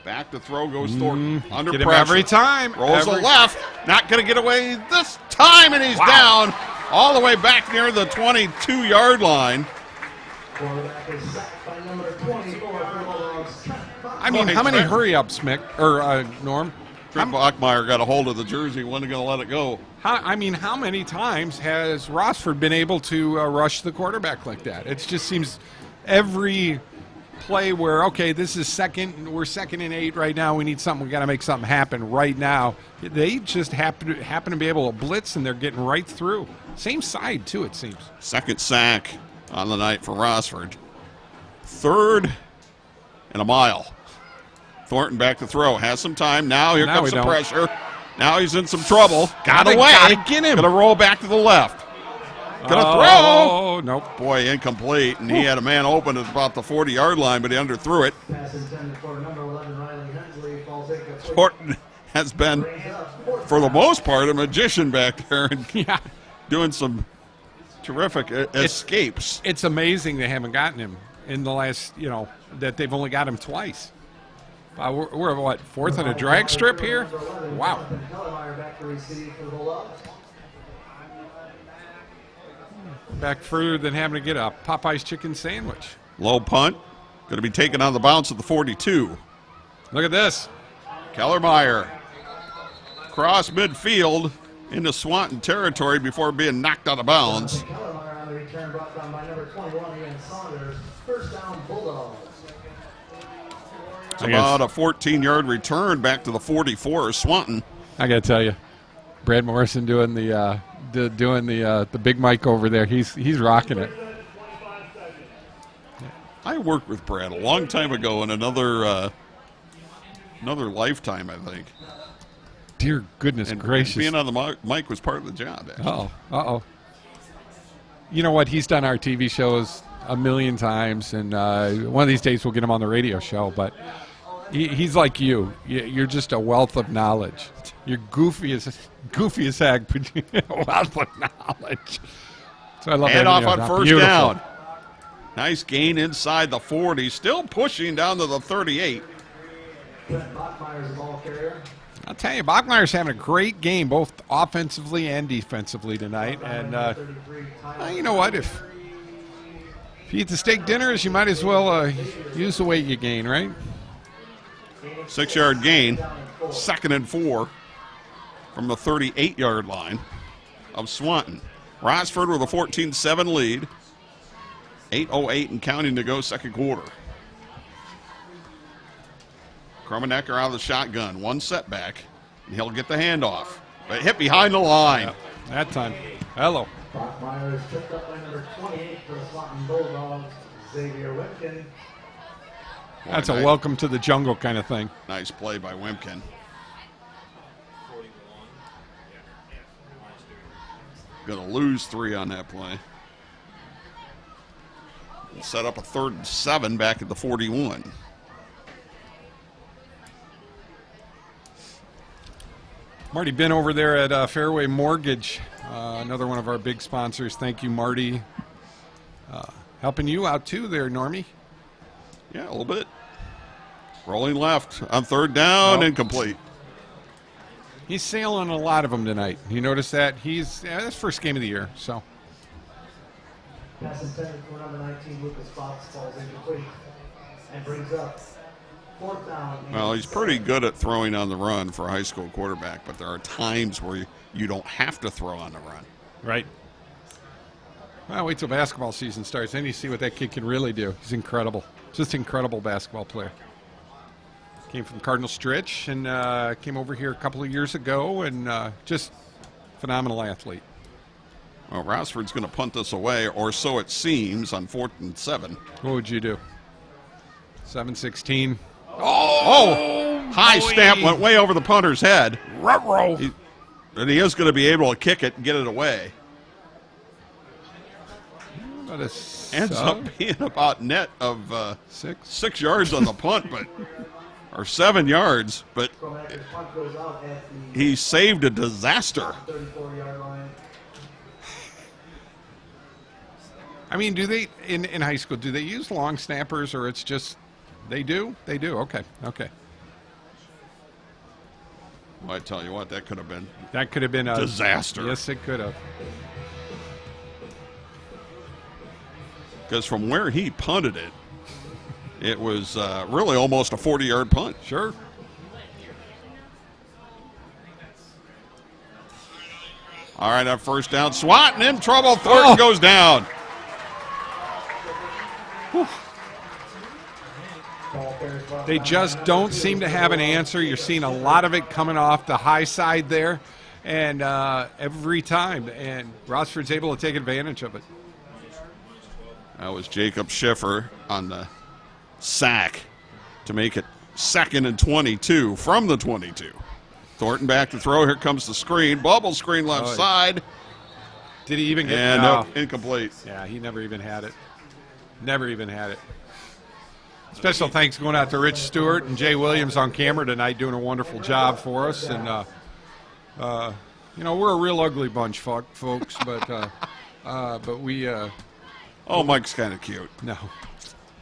Back to throw goes Thornton. Under get pressure. Him every time. Rolls the left. Not going to get away this time, and he's down all the way back near the 22-yard line. I mean, how many hurry-ups, Mick, or Norm? Trent Bachmeyer got a hold of the jersey, wasn't going to let it go. How many times has Rossford been able to rush the quarterback like that? It just seems every play where, okay, this is we're 2nd and 8 right now, we need something, we got to make something happen right now. They just happen to be able to blitz, and they're getting right through. Same side, too, it seems. 2nd sack on the night for Rossford. 3rd and a mile. Thornton back to throw. Has some time. Now here comes some pressure. Now he's in some trouble. Got away. Gotta get him. Gonna roll back to the left. Gonna throw. Oh, nope. Boy, incomplete. And he had a man open at about the 40-yard line, but he underthrew it. Thornton has been, for the most part, a magician back there and doing some terrific escapes. It's amazing they haven't gotten him in the last, that they've only got him twice. We're what, 4th on a drag strip here? Wow. Back further than having to get a Popeye's chicken sandwich. Low punt. Going to be taken on the bounce of the 42. Look at this. Kellermeyer. Cross midfield into Swanton territory before being knocked out of bounds. Kellermeyer on the return brought down by number 21, Ian Saunders. 1st down, Bulldogs. It's about a 14-yard return back to the 44 of Swanton. I got to tell you, Brad Morrison doing the big mic over there. He's rocking it. I worked with Brad a long time ago in another lifetime, I think. Dear goodness gracious! Being on the mic was part of the job. Uh-oh. You know what? He's done our TV shows a million times, and one of these days we'll get him on the radio show. But he's like you. You're just a wealth of knowledge. You're goofy as heck, but a wealth of knowledge. So I love Head off on Beautiful. 1st down. Nice gain inside the 40. Still pushing down to the 38. I'll tell you, Bachmeyer's having a great game, both offensively and defensively tonight. And you know what? If you eat the steak dinners, you might as well use the weight you gain, right? 6-yard gain. 2nd and 4 from the 38-yard line of Swanton. Rossford with a 14-7 lead. 8:08 and counting to go, 2nd quarter. Kromenacker out of the shotgun. One setback, and he'll get the handoff. But hit behind the line. That time. Hello. Bachmeyer is tripped up by number 28 for the Swanton Bulldogs, Xavier Wimpkin. That's a welcome to the jungle kind of thing. Nice play by Wimpkin. Going to lose 3 on that play. Set up a 3rd and 7 back at the 41. Marty been over there at Fairway Mortgage, another one of our big sponsors. Thank you, Marty. Helping you out too there, Normie. Yeah, a little bit. Rolling left on 3rd down, incomplete. He's sailing a lot of them tonight. You notice that? That's first game of the year, so. Pass intended for number 19, Lucas Fox, falls incomplete and brings up 4th down. Well, he's pretty good at throwing on the run for a high school quarterback, but there are times where you don't have to throw on the run. Right. Well, wait till basketball season starts, then you see what that kid can really do. He's incredible. Just an incredible basketball player. Came from Cardinal Stritch and came over here a couple of years ago, and just phenomenal athlete. Well, Rossford's going to punt this away, or so it seems, on 4th and 7. What would you do? 7-16. Oh! High snap went way over the punter's head. And he is going to be able to kick it and get it away. Ends up being about net of 6 yards on the punt, or 7 yards, but he saved a disaster. I mean, do they, in high school, do they use long snappers, or it's just, they do? They do, okay. Well, I tell you what, that could have been a disaster. Yes, it could have. Because from where he punted it, it was really almost a 40-yard punt. Sure. All right, on 1st down, Swan in trouble. Thornton goes down. Whew. They just don't seem to have an answer. You're seeing a lot of it coming off the high side there, and every time, and Rossford's able to take advantage of it. That was Jacob Schiffer on the sack to make it 2nd and 22 from the 22. Thornton back to throw. Here comes the screen. Bubble screen left side. Did he even get it? And no, incomplete. Yeah, he never even had it. Never even had it. Special thanks going out to Rich Stewart and Jay Williams on camera tonight, doing a wonderful job for us. And, we're a real ugly bunch, folks, but we... Oh, Mike's kind of cute. No.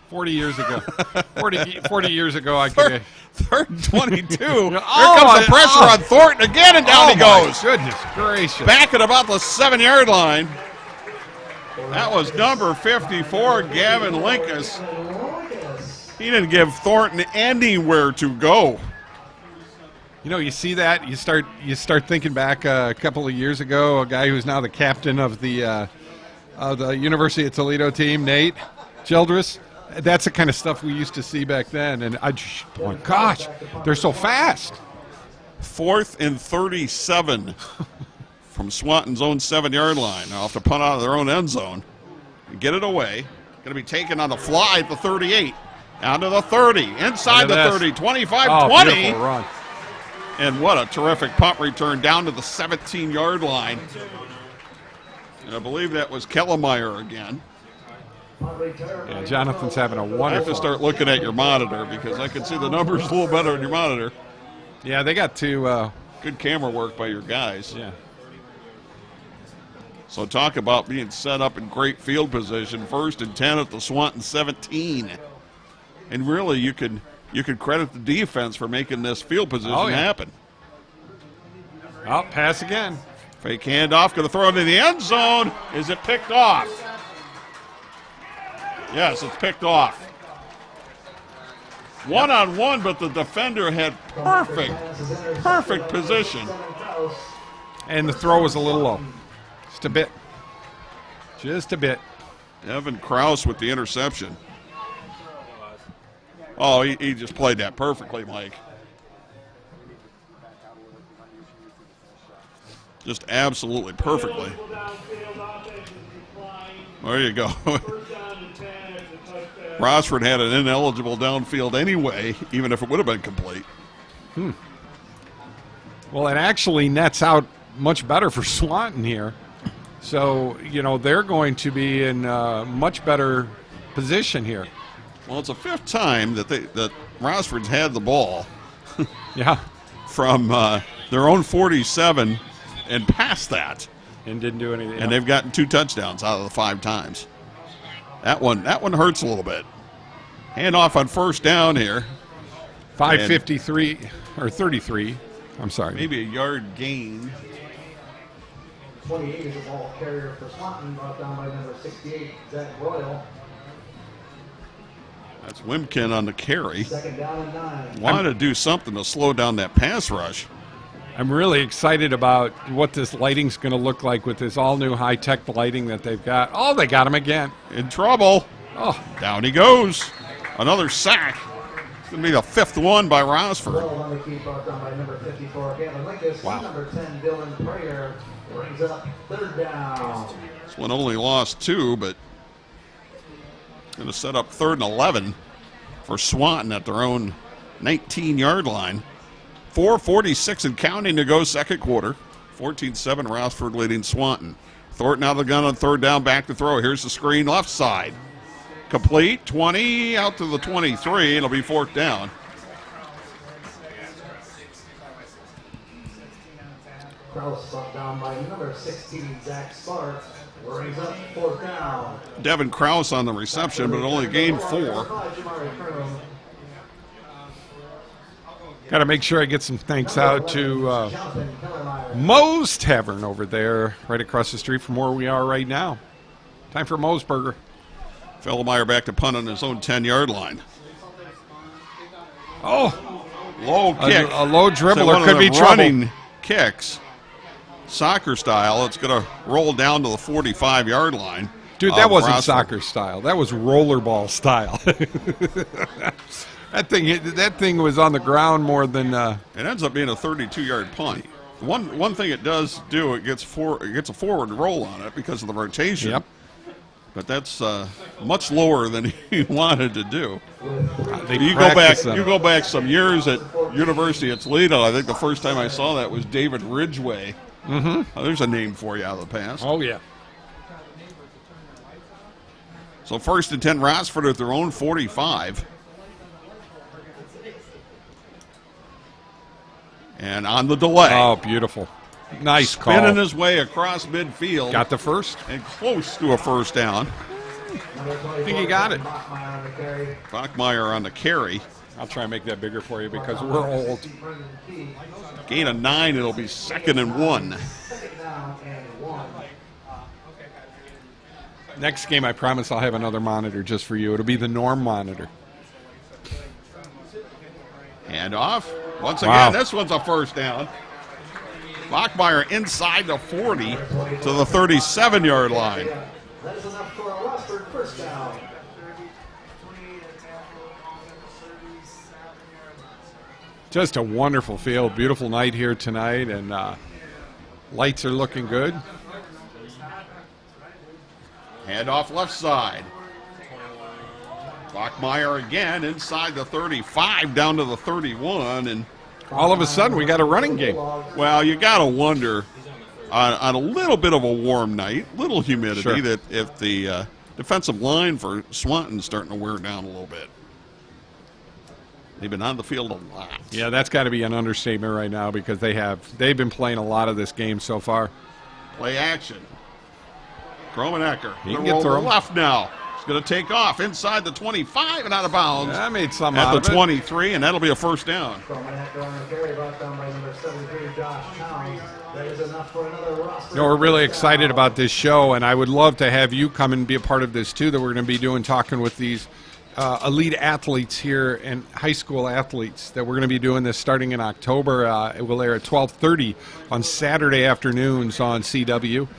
40 years ago. 40 years ago, I could... 3rd and 22. Here comes the pressure on Thornton again, and down he goes. Goodness gracious. Back at about the 7-yard line. That was number 54, Gavin Linkus. He didn't give Thornton anywhere to go. You know, you see that, you start thinking back a couple of years ago, a guy who's now the captain of the University of Toledo team, Nate Childress. That's the kind of stuff we used to see back then, and I just, oh my gosh, they're so fast. 4th and 37 from Swanton's own 7-yard line. They'll have to punt out of their own end zone and get it away. Going to be taken on the fly at the 38. Down to the 30, inside the 30, 25, 20. Beautiful run. And what a terrific punt return down to the 17-yard line. And I believe that was Kellemeyer again. Yeah, Jonathan's having a wonderful... I have to start looking at your monitor because I can see the numbers a little better on your monitor. Yeah, they got to... Good camera work by your guys. Yeah. So talk about being set up in great field position. 1st and 10 at the Swanton 17. And really, you could credit the defense for making this field position happen. Oh, pass again. Fake handoff, going to throw it in the end zone. Is it picked off? Yes, it's picked off. One-on-one, but the defender had perfect position. And the throw was a little low. Just a bit. Just a bit. Evan Krause with the interception. Oh, he just played that perfectly, Mike. Just absolutely perfectly. There you go. Rossford had an ineligible downfield anyway, even if it would have been complete. Well, it actually nets out much better for Swanton here. So, they're going to be in much better position here. Well, it's the 5th time that Rossford's had the ball. Yeah. From their own 47 and past that. And didn't do anything. And they've gotten 2 touchdowns out of the 5 times. That one hurts a little bit. Hand off on first down here. 5:53 or 33. I'm sorry. Maybe a yard gain. 28 is the ball carrier for Swanton, brought down by number 68, Zach Royal. That's Wimkin on the carry. 2nd down and 9. Wanted to do something to slow down that pass rush. I'm really excited about what this lighting's going to look like with this all-new high-tech lighting that they've got. Oh, they got him again. In trouble. Oh, down he goes. Another sack. It's going to be the 5th one by Rossford. Well on the key, brought down by number 54, Gavin Linkus. Wow. Number 10, Dylan Prayer, brings up 3rd down. This one only lost 2, but going to set up 3rd and 11 for Swanton at their own 19-yard line. 4:46 and counting to go second quarter. 14-7 Rossford leading Swanton. Thornton out of the gun on 3rd down, back to throw. Here's the screen left side. Complete, 20 out to the 23. It'll be 4th down. Krause brought down by number 16, Zach Sparks, brings up 4th down. Devin Krause on the reception, but only gained 4. got to make sure I get some thanks out to Moe's Tavern over there, right across the street from where we are right now. Time for Moe's Burger. Fellemeyer back to punt on his own 10-yard line. Oh, low kick. A low dribbler so could be running trouble. Kicks, soccer style. It's going to roll down to the 45-yard line. Dude, that wasn't soccer style. That was rollerball style. That thing was on the ground more than. It ends up being a 32-yard punt. One thing it does do, it gets a forward roll on it because of the rotation. Yep. But that's much lower than he wanted to do. You go back some years at University of Toledo. I think the first time I saw that was David Ridgway. Mm-hmm. There's a name for you out of the past. Oh yeah. So 1st and 10, Rossford at their own 45. And on the delay. Oh, beautiful. Nice call. Spinning his way across midfield. Got the first. And close to a first down. I think he got it. Bachmeyer on the carry. I'll try and make that bigger for you because we're old. Gain of 9, it'll be 2nd and 1. Next game, I promise I'll have another monitor just for you. It'll be the Norm monitor. Hand off. Once Wow. again, this one's a first down. Bachmeyer inside the 40 to the 37-yard line. That is enough for a Rossford first down. Just a wonderful field. Beautiful night here tonight, and lights are looking good. Hand off left side. Bachmeyer again inside the 35 down to the 31, and all of a sudden we got a running game. Well, you got to wonder on a little bit of a warm night, little humidity, Sure. that if the defensive line for Swanton's starting to wear down a little bit. They've been on the field a lot. Yeah, that's got to be an understatement right now because they've been playing a lot of this game so far. Play action. Gromenecker. He can Gonna get roll through. to left now. He's going to take off inside the 25 and out of bounds. I made some at out the of it. 23, and that'll be a first down. Gromenecker on the carry, brought down by number 73, Josh Towns. That is enough for another Rossford. You know, we're really excited about this show, and I would love to have you come and be a part of this too. That we're going to be talking with these elite athletes here and high school athletes. That we're going to be doing this starting in October. It will air at 12:30 on Saturday afternoons on CW.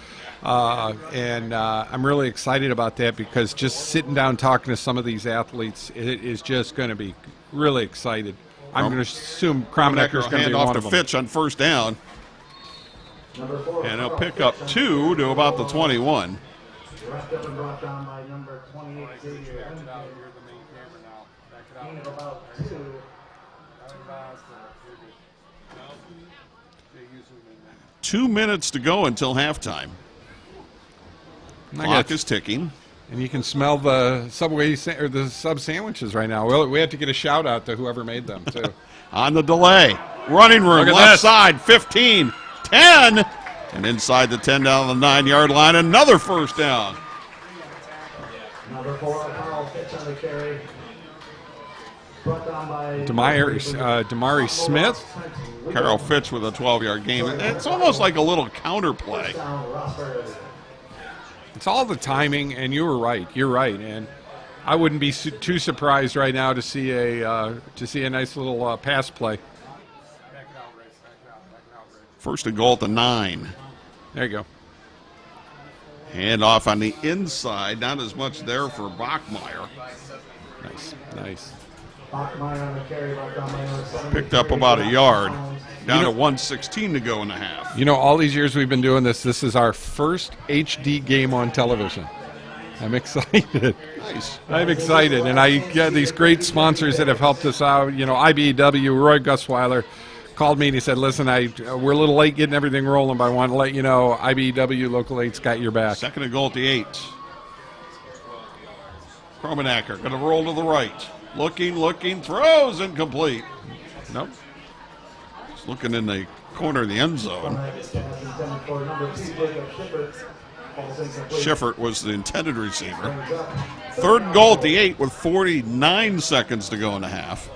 And I'm really excited about that because just sitting down talking to some of these athletes, it is just going to be really excited. I'm going to assume Gromenecker is going to hand be off one to of them. Fitch on first down. And he'll pick up 2 to about the 21. Wrapped up and brought down by number 28, Xavier. Gain of about 2. 2 minutes to go until halftime. Clock is ticking. And you can smell the or the sub sandwiches right now. Well, we have to get a shout out to whoever made them too. On the delay, running room, left side, 15, 10, and inside the 10 down the 9-yard line, another first down. Number 4, Carl Fitch on the carry. Brought down by Damari Smith. Carl Fitch with a 12-yard gain. It's almost like a little counter play. It's all the timing, and you were right. You're right, and I wouldn't be too surprised right now to see a nice little pass play. First and goal at the 9. There you go. Hand off on the inside. Not as much there for Bachmeyer. Nice. Bachmeyer on the carry. Picked up about a yard. Down to 1:16 to go in the half. You know, all these years we've been doing this is our first HD game on television. I'm excited. Nice. I'm excited, and I get these great sponsors that have helped us out. You know, IBEW, Roy Gusweiler called me and he said, listen, we're a little late getting everything rolling, but I want to let you know IBEW Local 8's got your back. Second and goal at the 8. Kromenacker going to roll to the right. Looking, throws, incomplete. Nope. Just looking in the corner of the end zone. Schiffert was the intended receiver. Third and goal at the 8 with 49 seconds to go in the half.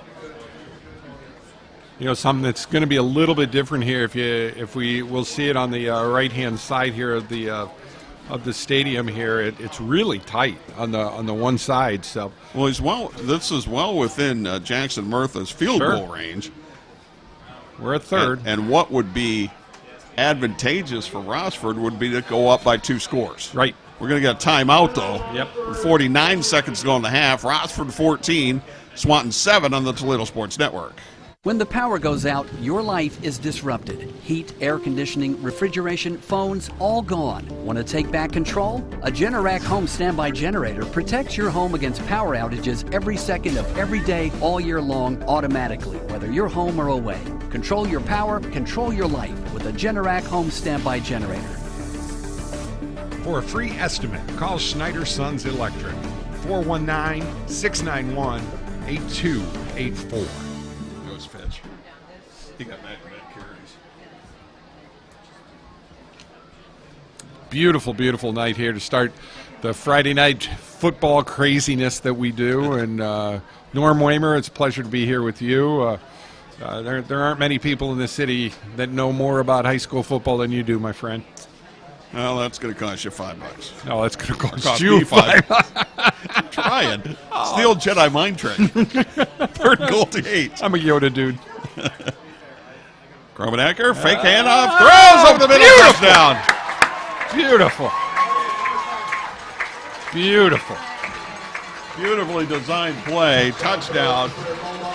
You know, something that's going to be a little bit different here. We'll see it on the right-hand side here of the stadium here. It's really tight on the one side. So this is well within Jackson Murtha's field goal range. We're at third, and what would be advantageous for Rossford would be to go up by 2 scores. Right. We're going to get a timeout though. Yep. With 49 seconds to go in the half. Rossford 14, Swanton 7 on the Toledo Sports Network. When the power goes out, your life is disrupted. Heat, air conditioning, refrigeration, phones, all gone. Want to take back control? A Generac home standby generator protects your home against power outages every second of every day, all year long, automatically, whether you're home or away. Control your power, control your life with a Generac home standby generator. For a free estimate, call Schneider Sons Electric, 419-691-8284. Fitch. He got back-to-back carries. Beautiful night here to start the Friday night football craziness that we do. And Norm Waymer, it's a pleasure to be here with you. There aren't many people in the city that know more about high school football than you do, my friend. Well, that's going to cost you $5. No, that's going to cost you $5. I'm trying. It's the old Jedi mind trick. Third goal to 8. I'm a Yoda dude. Kromenacker, fake handoff, throws over the middle, touchdown. Beautifully designed play, touchdown.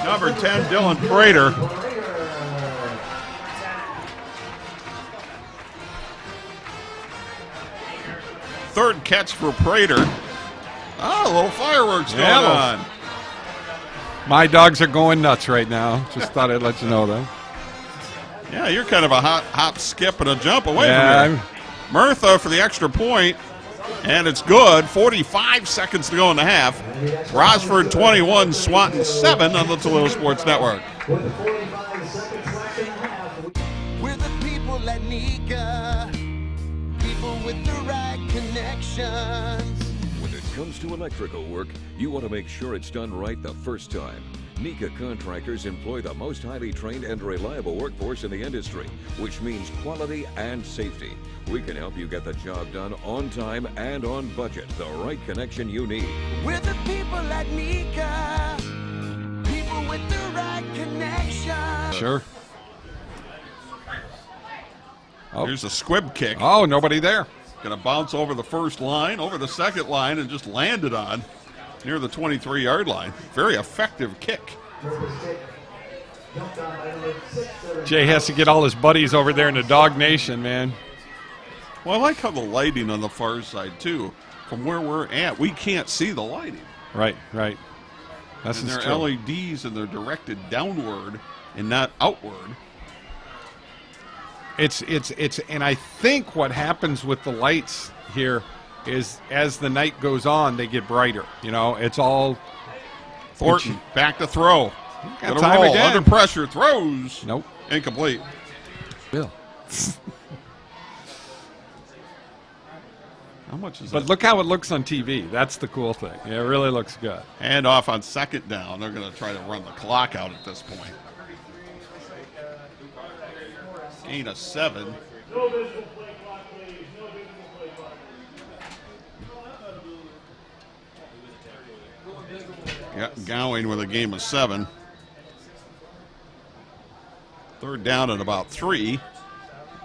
Number 10, Dylan Prater. Third catch for Prater. A little fireworks going on. My dogs are going nuts right now. Just thought I'd let you know that. Yeah, you're kind of a hop, skip, and a jump away from here. Murtha for the extra point, and it's good. 45 seconds to go in the half. Rossford 21, Swanton 7 on the Toledo Sports Network. With 45 seconds left in the half. We're the people at Nika, people with the right connections. When it comes to electrical work, you want to make sure it's done right the first time. Nika contractors employ the most highly trained and reliable workforce in the industry, which means quality and safety. We can help you get the job done on time and on budget, the right connection you need. We're the people at Nika, people with the right connection. Sure. Here's a squib kick. Oh, nobody there. Going to bounce over the first line, over the second line, and just landed on near the 23-yard line. Very effective kick. Jay has to get all his buddies over there in the Dog Nation, man. Well, I like how the lighting on the far side, too. From where we're at, we can't see the lighting. Right. And they're LEDs, and they're directed downward and not outward. It's and I think what happens with the lights here is as the night goes on, they get brighter. You know, it's all Thornton back to throw. Got Gonna time roll again. under pressure. Throws. Nope. Incomplete. Bill. How much is But that? look how it looks on TV. That's the cool thing. It really looks good. Hand off on second down. They're going to try to run the clock out at this point. Gain of 7. No visible play clock, please. No visible play clock. Yeah, Gowing with a game of 7. Third down at about 3.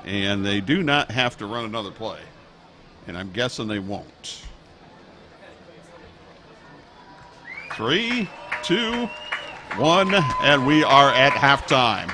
And they do not have to run another play. And I'm guessing they won't. 3, 2, 1, and we are at halftime.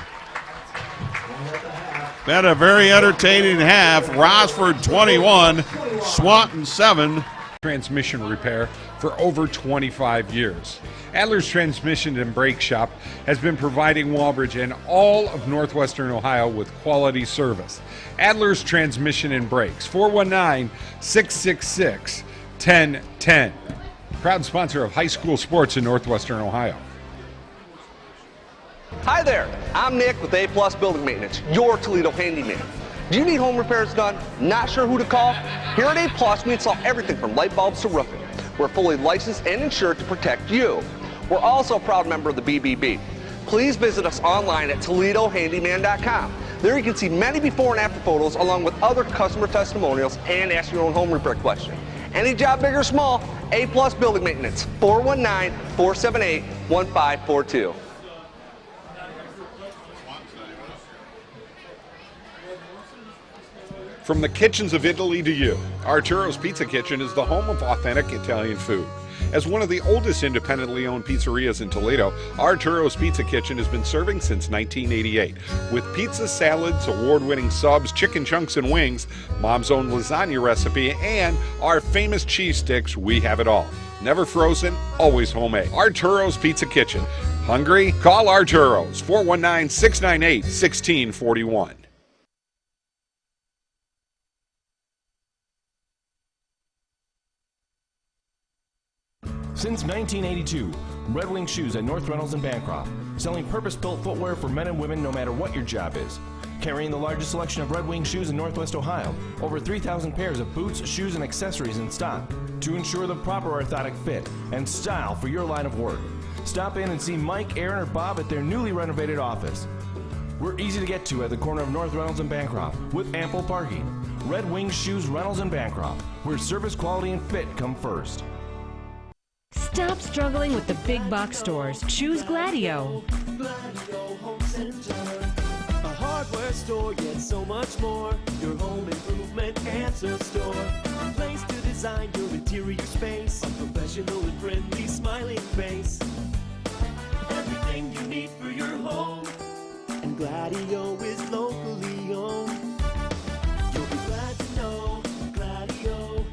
Been a very entertaining half. Rossford 21, Swanton 7. Transmission repair for over 25 years. Adler's Transmission and Brake Shop has been providing Walbridge and all of northwestern Ohio with quality service. Adler's Transmission and Brakes, 419-666-1010. Proud sponsor of high school sports in northwestern Ohio. Hi there, I'm Nick with A+ Building Maintenance, your Toledo handyman. Do you need home repairs done? Not sure who to call? Here at A+, we install everything from light bulbs to roofing. We're fully licensed and insured to protect you. We're also a proud member of the BBB. Please visit us online at ToledoHandyman.com. There you can see many before and after photos along with other customer testimonials and ask your own home repair question. Any job big or small, A+ Building Maintenance, 419-478-1542. From the kitchens of Italy to you, Arturos Pizza Kitchen is the home of authentic Italian food. As one of the oldest independently owned pizzerias in Toledo, Arturos Pizza Kitchen has been serving since 1988. With pizza, salads, award-winning subs, chicken chunks and wings, Mom's own lasagna recipe, and our famous cheese sticks, we have it all. Never frozen, always homemade. Arturos Pizza Kitchen. Hungry? Call Arturos, 419-698-1641. Since 1982, Red Wing Shoes at North Reynolds and Bancroft, selling purpose-built footwear for men and women no matter what your job is. Carrying the largest selection of Red Wing shoes in Northwest Ohio, over 3,000 pairs of boots, shoes, and accessories in stock to ensure the proper orthotic fit and style for your line of work. Stop in and see Mike, Aaron, or Bob at their newly renovated office. We're easy to get to at the corner of North Reynolds and Bancroft with ample parking. Red Wing Shoes, Reynolds and Bancroft, where service, quality, and fit come first. Stop struggling with the big box stores. Choose Gladieux. Gladieux Home Center, a hardware store, yet so much more. Your home improvement answer store, a place to design your interior space. A professional and friendly smiling face. Everything you need for your home, and Gladieux is locally owned. You'll be glad to know Gladieux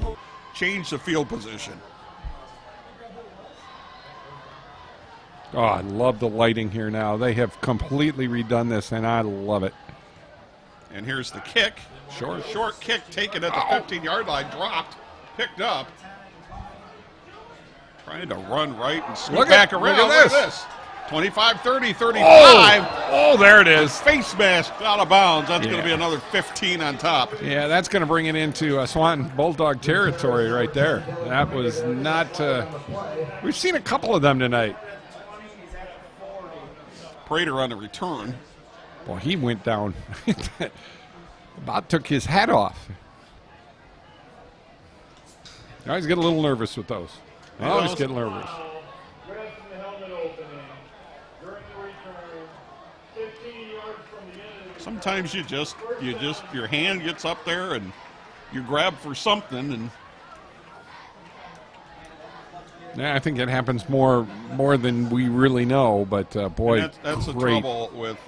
Home. Change the field position. Oh, I love the lighting here now. They have completely redone this, and I love it. And here's the kick. Short kick taken at the 15-yard line, dropped, picked up. Trying to run right and swoop back around. Look at this. 25, 30, 35. Oh, there it is. Face mask out of bounds. That's going Yeah. to be another 15 on top. Yeah, that's going to bring it into Swanton Bulldog territory right there. That was not... we've seen a couple of them tonight. Prater on the return. Well, he went down. About took his hat off. I always get a little nervous with those. I always get nervous. Grabs the helmet opening. During the return, 15 yards from the end. Sometimes your hand gets up there and you grab for something and Yeah, I think it happens more than we really know, but boy, that's the great. trouble with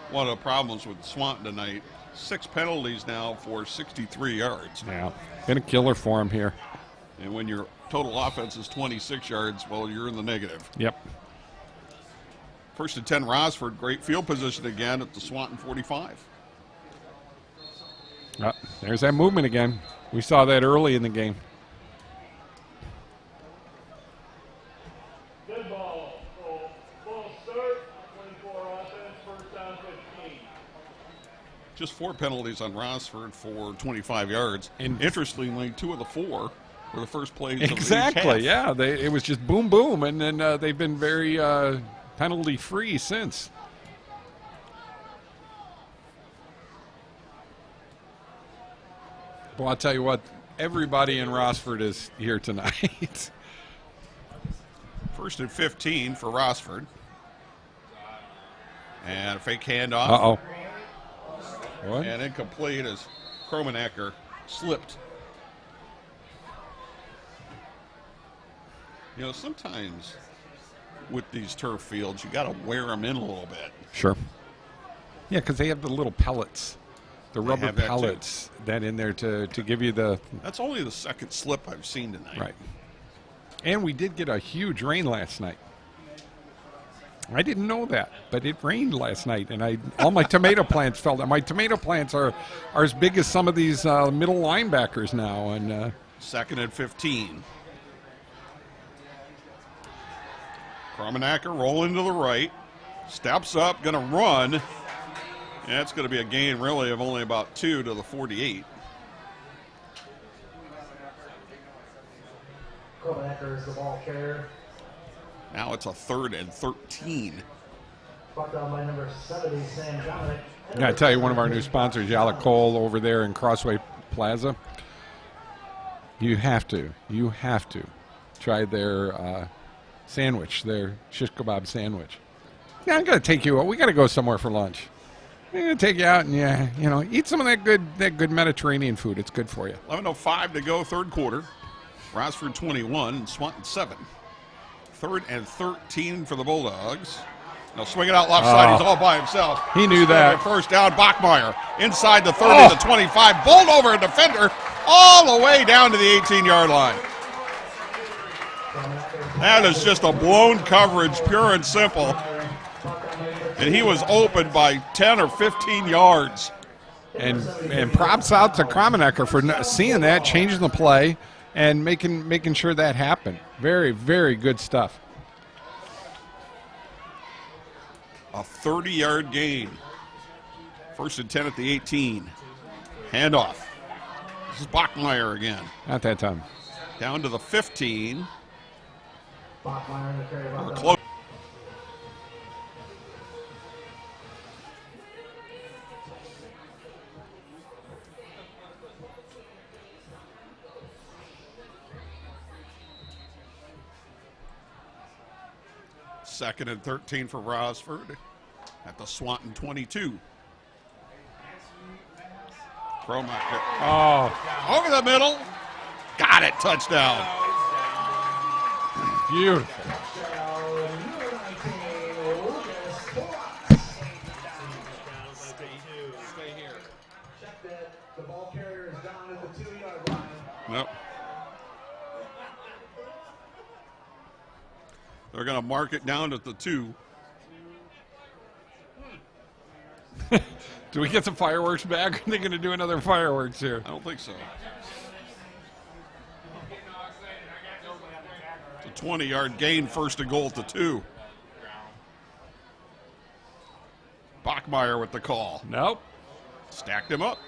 one of the problems with Swanton tonight. 6 penalties now for 63 yards. Yeah, been a killer for him here. And when your total offense is 26 yards, well, you're in the negative. Yep. First and 10, Rossford. Great field position again at the Swanton 45. There's that movement again. We saw that early in the game. Good ball. Full start, 24 offense, first down 15. Just 4 penalties on Rossford for 25 yards. And interestingly, 2 of the 4 were the first plays of the each half. Exactly, yeah. It was just boom, boom, and then they've been very penalty-free since. Well, I'll tell you what, everybody in Rossford is here tonight. First and 15 for Rossford. And a fake handoff. Uh-oh. What? And incomplete as Kromenacker slipped. You know, sometimes with these turf fields, you got to wear them in a little bit. Sure. Yeah, because they have the little pellets, the They rubber have that, too. pellets that in there to give you the... That's only the second slip I've seen tonight. Right. And we did get a huge rain last night. I didn't know that, but it rained last night, and all my tomato plants fell down. My tomato plants are as big as some of these middle linebackers now. And second and 15. Kromenacker rolling to the right. Steps up, going to run. And it's going to be a gain, really, of only about 2 to the 48. Kromenacker is the ball carrier. Now it's a 3rd and 13. Brought down by number 70, Sam Dominic. I got to tell you, one of our new sponsors, Yala Cole, over there in Crossway Plaza, you have to try their sandwich, their shish kebab sandwich. Yeah, I'm going to take you out. We got to go somewhere for lunch. I'm going to take you out and, eat some of that good Mediterranean food. It's good for you. 11:05 to go, third quarter. Rossford 21 and Swanton 7. 3rd and 13 for the Bulldogs. Now swing it out left side. He's all by himself. He knew that. First down, Bachmeyer. Inside the 30 to 25. Bowled over a defender all the way down to the 18-yard line. That is just a blown coverage, pure and simple. And he was open by 10 or 15 yards. And props out to Kromenacker for seeing that, changing the play, and making sure that happened. Very, very good stuff. A 30-yard gain. 1st and 10 at the 18. Handoff. This is Bachmeyer again. Not that time. Down to the 15. Bachmeyer in the carry. We're close. Second and 13 for Rossford at the Swanton 22. Kromenacker. Over the middle. Got it. Touchdown. Beautiful. Check that. The ball carrier is down at the 2-yard line. Nope. They're going to mark it down at the 2. Do we get some fireworks back? Are they going to do another fireworks here? I don't think so. It's a 20-yard gain, 1st and goal at the 2. Bachmeyer with the call. Nope. Stacked him up.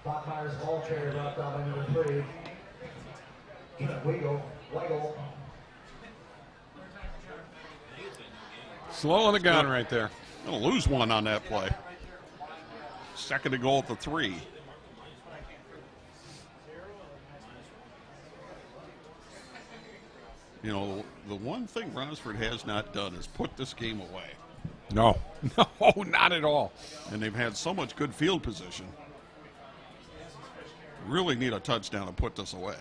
Bachmeyer's ball carrier brought down by number 3. Wiggle. Slow on the gun right there. Going to lose one on that play. 2nd and goal at the 3. You know, the one thing Rossford has not done is put this game away. No, not at all. And they've had so much good field position. Really need a touchdown to put this away.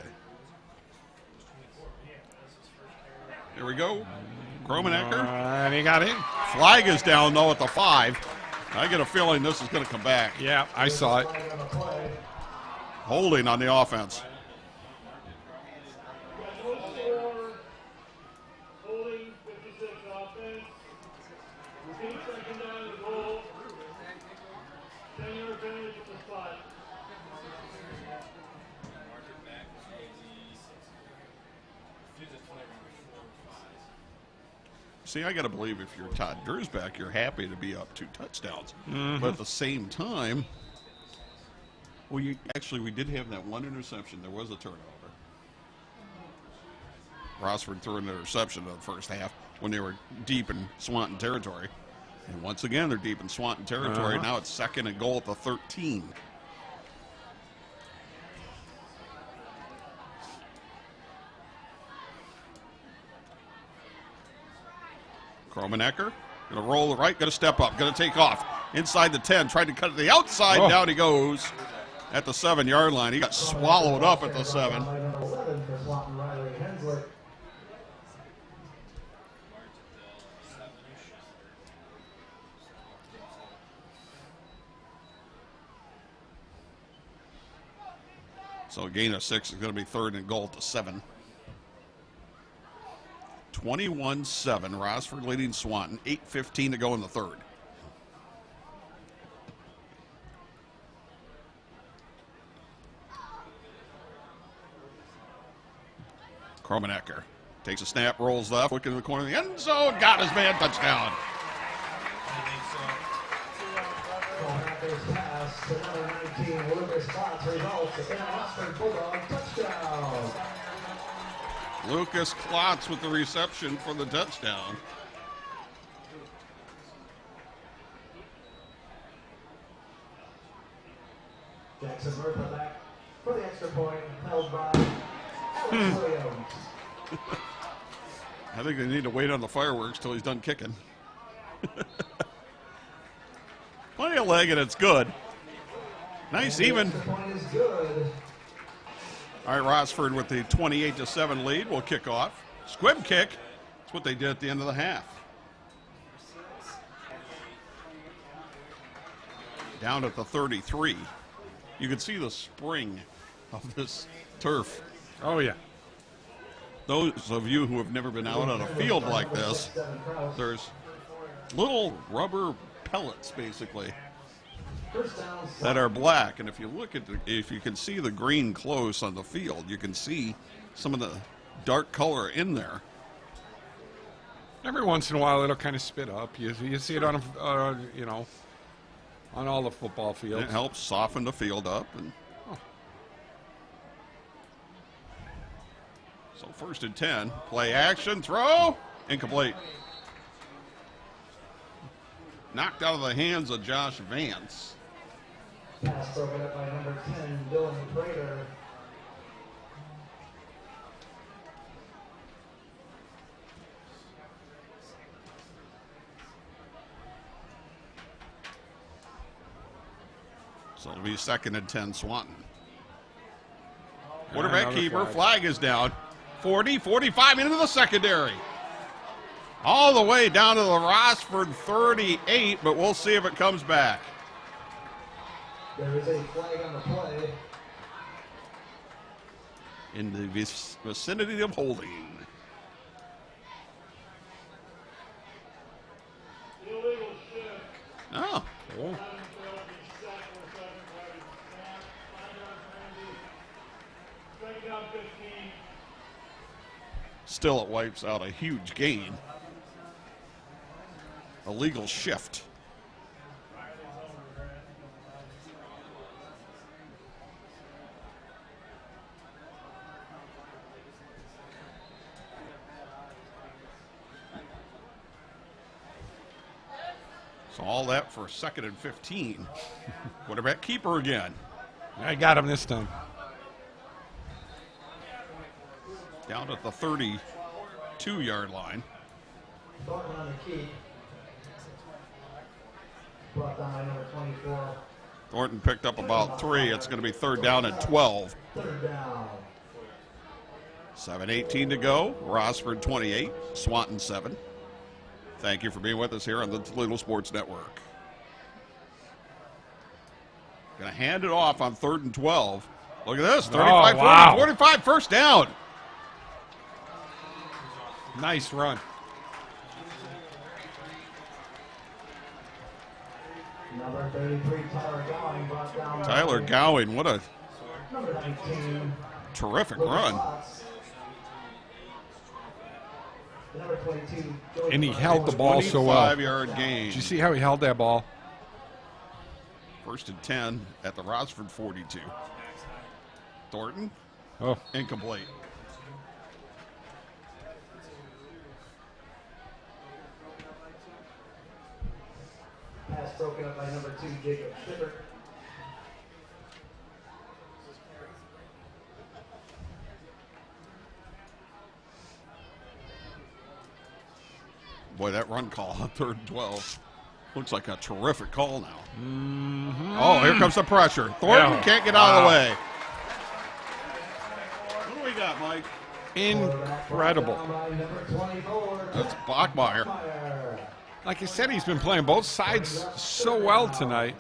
Here we go. Kromenacker. And he got in. Flag is down, though, at the 5. I get a feeling this is going to come back. Yeah, I saw it. Holding on the offense. Holding 56 offense. Repeat, second down and goal. 10-yard See, I got to believe if you're Todd Drewsback, you're happy to be up 2 touchdowns. But at the same time, well, we did have that one interception. There was a turnover. Rossford threw an interception in the first half when they were deep in Swanton territory. And once again, they're deep in Swanton territory. Now it's 2nd and goal at the 13. Kromenecker going to roll the right, going to step up, going to take off. Inside the 10, tried to cut it to the outside. Down he goes at the 7-yard line. He got swallowed up at the 7. So a gain of 6 is going to be 3rd and goal at the 7. 21-7, Rossford leading Swanton, 8:15 to go in the 3rd. Kromenecker takes a snap, rolls left, looking in the corner of the end zone, got his man, touchdown. Pass to number 19, Lucas Klotz, results in a Rossford Bulldog touchdown. Lucas Klotz with the reception for the touchdown. Jackson Murphree back for the extra point, held by Alex Williams. I think they need to wait on the fireworks till he's done kicking. Plenty of leg, and it's good. Nice, even. Point is good. All right, Rossford with the 28-7 lead will kick off. Squib kick. That's what they did at the end of the half. Down at the 33. You can see the spring of this turf. Oh, yeah. Those of you who have never been out on a field like this, there's little rubber pellets, basically, that are black. And if you look at if you can see the green close on the field, you can see some of the dark color in there. Every once in a while, it'll kind of spit up. You see it on, on all the football fields. It helps soften the field up. And so 1st and 10, play action, throw, incomplete. Knocked out of the hands of Josh Vance. Pass broken up by number 10, Dylan Prater. So it'll be 2nd and 10, Swanton. Quarterback keeper, flag is down. 40, 45 into the secondary. All the way down to the Rossford 38, but we'll see if it comes back. There is a flag on the play. In the vicinity of holding. Illegal shift. Oh. Cool. Still, it wipes out a huge gain. Illegal shift. So all that for 2nd and 15. Quarterback keeper again. I got him this time. Down at the 32-yard line. Thornton on the key. Brought down by number 24. Thornton picked up about 3. It's going to be 3rd down and 12. 3rd down. 7:18 to go. Rossford 28, Swanton 7. Thank you for being with us here on the Toledo Sports Network. Going to hand it off on 3rd and 12. Look at this, 35, 40, 45, first down. Nice run. Number 33, Tyler Gowing, brought down. Tyler Gowing, what a number 19, terrific run. Number 22, And he held the ball so well. 25-yard gain. Did you see how he held that ball? First and 10 at the Rossford 42. Thornton. Oh. Incomplete. Pass broken up by number 2, Jacob Schipper. Boy, that run call on 3rd and 12 looks like a terrific call now. Mm-hmm. Oh, here comes the pressure. Thornton can't get out of the way. What do we got, Mike? Incredible. That's Bachmeyer. Like I said, he's been playing both sides so well tonight.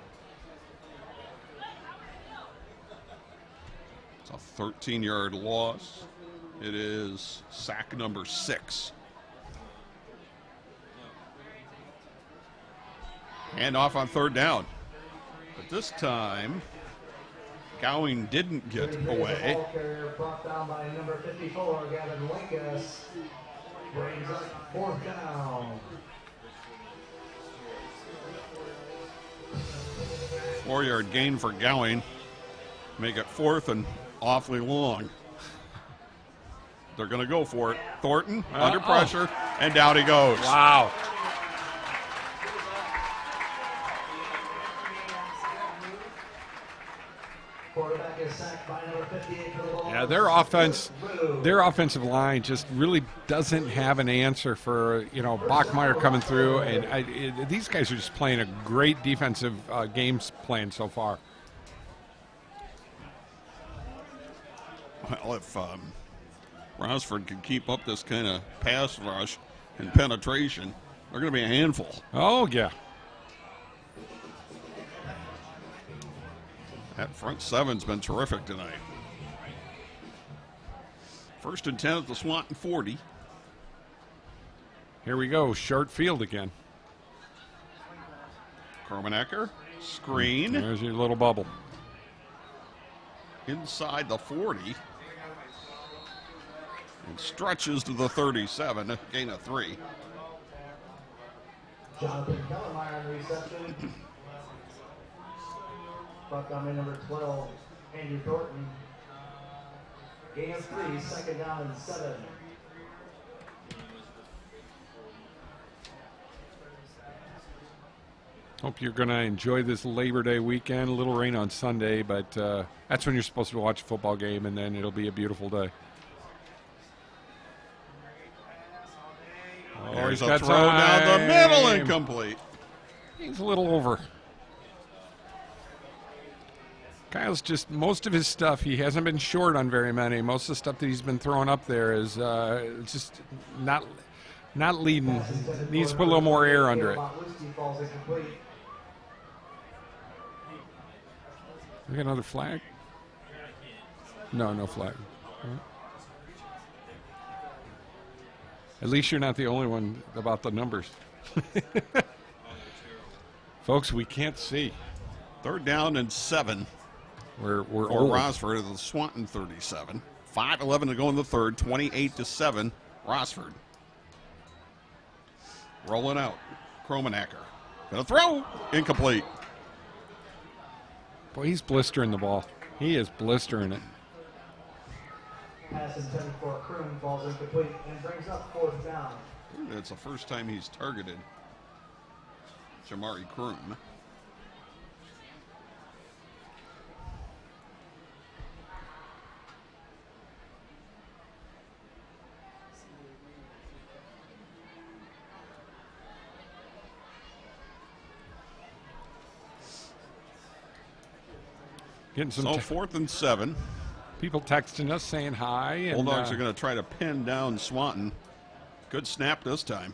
It's a 13-yard loss. It is sack number 6. And off on 3rd down. But this time, Gowing didn't get away. Brought down by number 54, Gavin Linkus. Brings up 4th down. 4-yard gain for Gowing. Make it 4th and awfully long. They're going to go for it. Thornton under pressure, and down he goes. Wow. Quarterback is sacked by number 58 for the ball. Yeah, their offensive line just really doesn't have an answer for, Bachmeyer coming through. And these guys are just playing a great defensive games plan so far. Well, if Rossford can keep up this kind of pass rush and penetration, they're going to be a handful. Oh, yeah. That front seven's been terrific tonight. 1st and 10 at the Swanton 40. Here we go, short field again. Kromenacker, screen. There's your little bubble. Inside the 40. And stretches to the 37, a gain of 3. Jonathan Kellermeyer on the reception. Buck on number 12, Andrew Thornton. Gain of 3, 2nd down and 7. Hope you're going to enjoy this Labor Day weekend. A little rain on Sunday, but that's when you're supposed to watch a football game, and then it'll be a beautiful day. There's a throw down the middle, incomplete. He's a little over. Kyle's just, most of his stuff, he hasn't been short on very many. Most of the stuff that he's been throwing up there is just not leading. Needs to put a little more air under it. We got another flag? No flag. Right. At least you're not the only one about the numbers. Folks, we can't see. 3rd down and 7. We're for old. Rossford at the Swanton 37. 5:11 to go in the 3rd. 28-7. Rossford. Rolling out. Kromenacker. Gonna throw. Incomplete. Boy, he's blistering the ball. He is blistering it. Pass intended for Kroom falls incomplete and brings up 4th down. It's the first time he's targeted Jamari Kroom. Getting some 4th and 7. People texting us saying hi. And, Bulldogs are going to try to pin down Swanton. Good snap this time.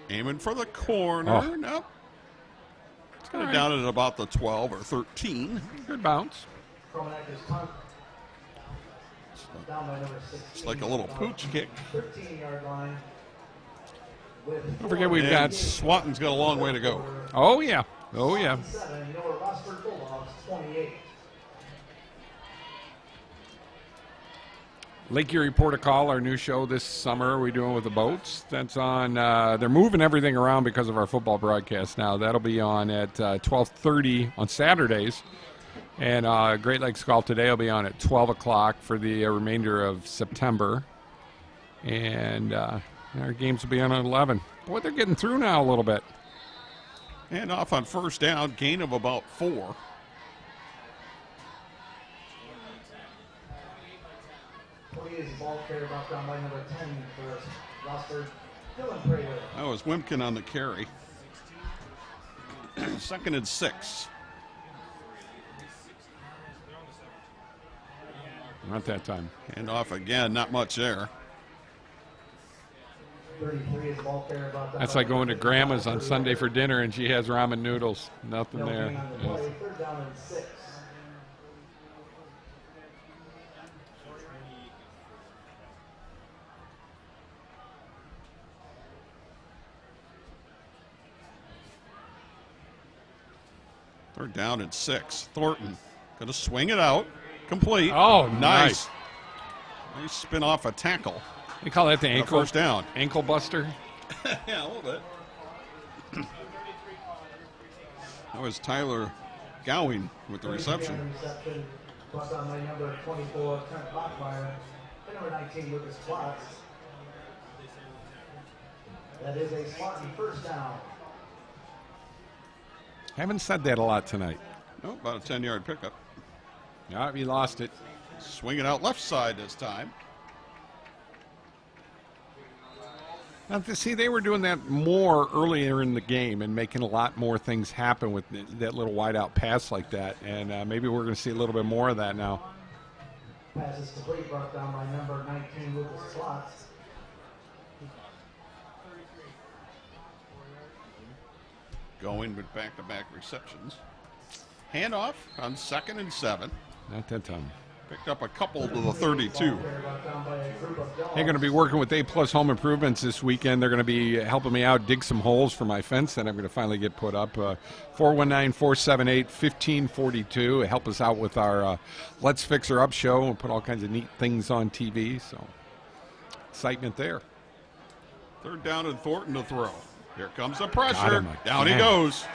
Aiming for the corner. Oh. Nope. It's going to down at about the 12 or 13. Good bounce. It's like a little pooch kick. 13-yard line. Don't forget we've got Swanton's got a long way to go. Oh, yeah. Oh, yeah. 7, your Rossford Bulldogs 28. Lake Erie Port of Call, our new show this summer, we're doing with the boats. That's on, they're moving everything around because of our football broadcast now. That'll be on at 12:30 on Saturdays. And Great Lakes Golf today will be on at 12 o'clock for the remainder of September. And our games will be on at 11. Boy, they're getting through now a little bit. And off on first down, gain of about 4. Ball carried off down by number 10 for Rossford. Dylan Prater. That was Wimpkin on the carry. 2nd and 6. Not that time. And off again, not much there. 33 is ball carried off down. That's like going to Grandma's on Sunday for dinner and she has ramen noodles. Nothing there. Yes. 3rd down and 6. Third down and 6. Thornton going to swing it out. Complete. Oh, nice. Nice spin off a tackle. They call that the ankle. First down. Ankle buster. Yeah, a little bit. That was Tyler Gowing with the reception. Brought down by number 24, Trent Bachmeyer. Number 19, Lucas Klotz. That is a Spartan first down. Haven't said that a lot tonight. No, about a 10-yard pickup. Yeah, he lost it. Swing it out left side this time. Now, see, they were doing that more earlier in the game and making a lot more things happen with that little wide-out pass like that. And maybe we're going to see a little bit more of that now. Passes complete, brought down by number 19, Lucas Klotz. Going with back-to-back receptions. Handoff on 2nd and 7. Not that time. Picked up a couple to the 32. They're going to be working with A-Plus Home Improvements this weekend. They're going to be helping me out dig some holes for my fence that I'm going to finally get put up. 419-478-1542. Help us out with our Let's Fix Her Up show and put all kinds of neat things on TV. So, excitement there. 3rd down and Thornton to throw. Here comes the pressure. him. Down he goes.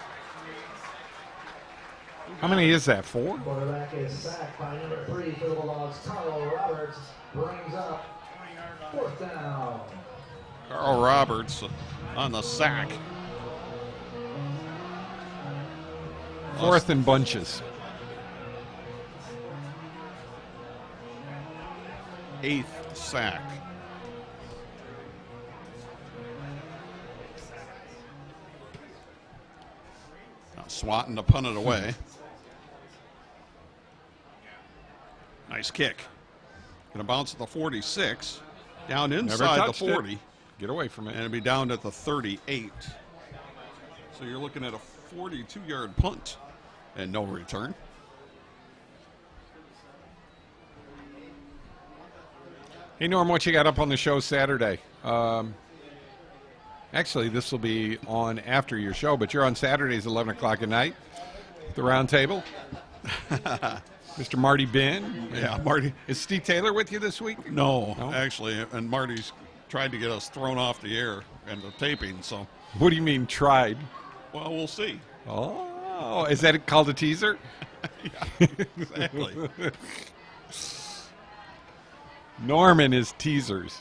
How many is that? 4? Quarterback is sacked by number 3 for the Bulldogs. Carl Roberts brings up 4th down. Carl Roberts on the sack. 4th and bunches. 8th sack. Now Swanton to punt it away. Nice kick. Going to bounce at the 46. Down inside the 40. Get away from it. And it'll be down at the 38. So you're looking at a 42-yard punt and no return. Hey, Norm, what you got up on the show Saturday? Actually, this will be on after your show, but you're on Saturdays, 11 o'clock at night, the round table. Mr. Marty Bin. Yeah, Marty. Is Steve Taylor with you this week? No, actually, and Marty's tried to get us thrown off the air and the taping, so. What do you mean, tried? Well, we'll see. Oh, is that called a teaser? Yeah, exactly. Norman is teasers.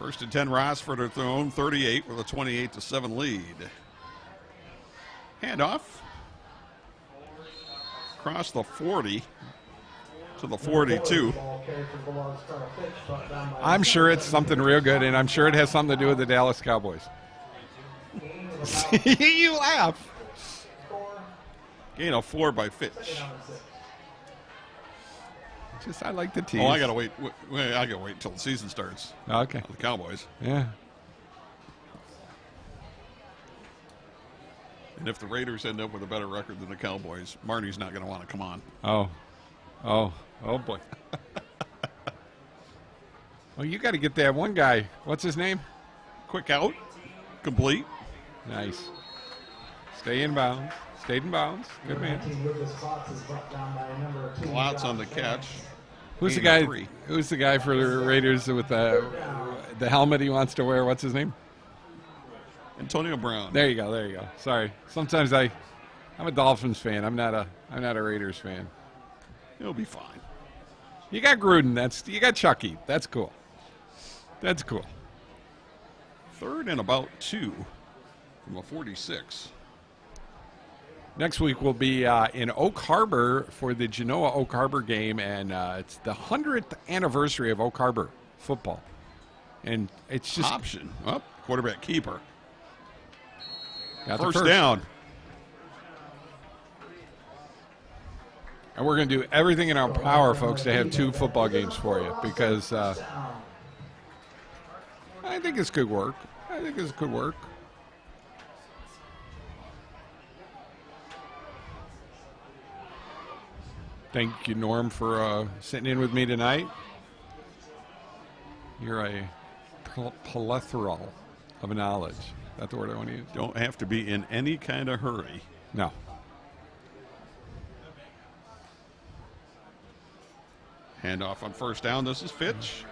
1st and 10, Rossford at their own 38 with a 28-7 lead. Handoff. Across the 40 to the 42. I'm sure it's something real good, and I'm sure it has something to do with the Dallas Cowboys. You laugh. Gain of 4 by Fitch. Just I like the tease. Oh, I gotta wait. I gotta wait until the season starts. Okay. The Cowboys. Yeah. And if the Raiders end up with a better record than the Cowboys, Marty's not going to want to come on. Oh boy. Well, you got to get that one guy. What's his name? Quick out. Complete. Nice. Stay in bounds. Stayed in bounds. Good man. Klotz on the catch. Who's the Gain of guy? 3. Who's the guy for the Raiders with the helmet he wants to wear? What's his name? Antonio Brown. There you go. There you go. Sorry. Sometimes I'm a Dolphins fan. I'm not a Raiders fan. He'll be fine. You got Gruden. You got Chucky. That's cool. That's cool. 3rd and about 2 from a 46. Next week we'll be in Oak Harbor for the Genoa Oak Harbor game, and it's the 100th anniversary of Oak Harbor football. And it's just option. Oh, quarterback keeper. Got First down. And we're going to do everything in our power, folks, to have 2 football games for you, because I think this could work. Thank you, Norm, for sitting in with me tonight. You're a plethora of knowledge. That's the word I want to use. Don't have to be in any kind of hurry. No. Handoff on first down. This is Fitch.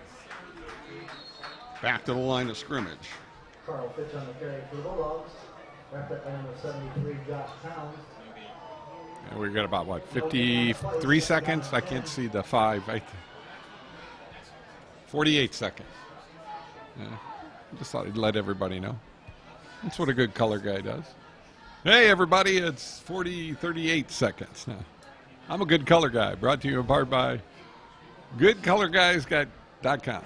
Back to the line of scrimmage. Carl Fitch on the carry for the Bulldogs. Wrapped up by number 73, Josh Towns. And we've got about, 53 seconds? I can't see the 5. 48 seconds. Yeah. I just thought I'd let everybody know. That's what a good color guy does. Hey, everybody, it's 38 seconds now. I'm a good color guy, brought to you in part by GoodColorGuys.com.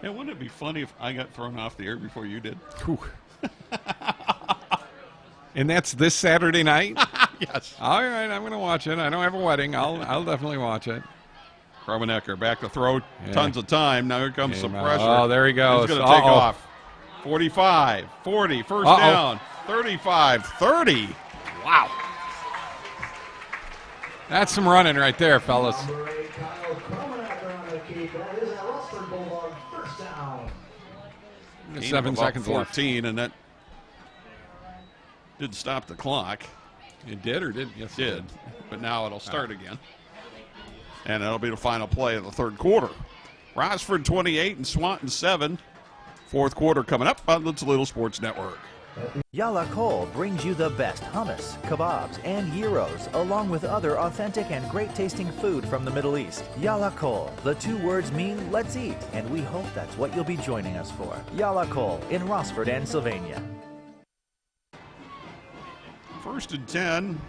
Yeah, wouldn't it be funny if I got thrown off the air before you did? And that's this Saturday night? Yes. All right, I'm going to watch it. I don't have a wedding. I'll definitely watch it. Kromenecker back to throw. Tons of time. Now here comes some pressure. Oh, there he goes. He's going to take off. 45, 40, first down. 35, 30. Wow. That's some running right there, fellas. 7 seconds left. 14, and that did stop the clock. It did or didn't? Yes, it did. But now it'll start again. And that'll be the final play of the third quarter. Rossford 28 and Swanton 7. Fourth quarter coming up on the Toledo Sports Network. Yala Cole brings you the best hummus, kebabs, and gyros, along with other authentic and great-tasting food from the Middle East. Yala Cole. The 2 words mean let's eat, and we hope that's what you'll be joining us for. Yala Cole in Rossford and Sylvania. 1st and 10.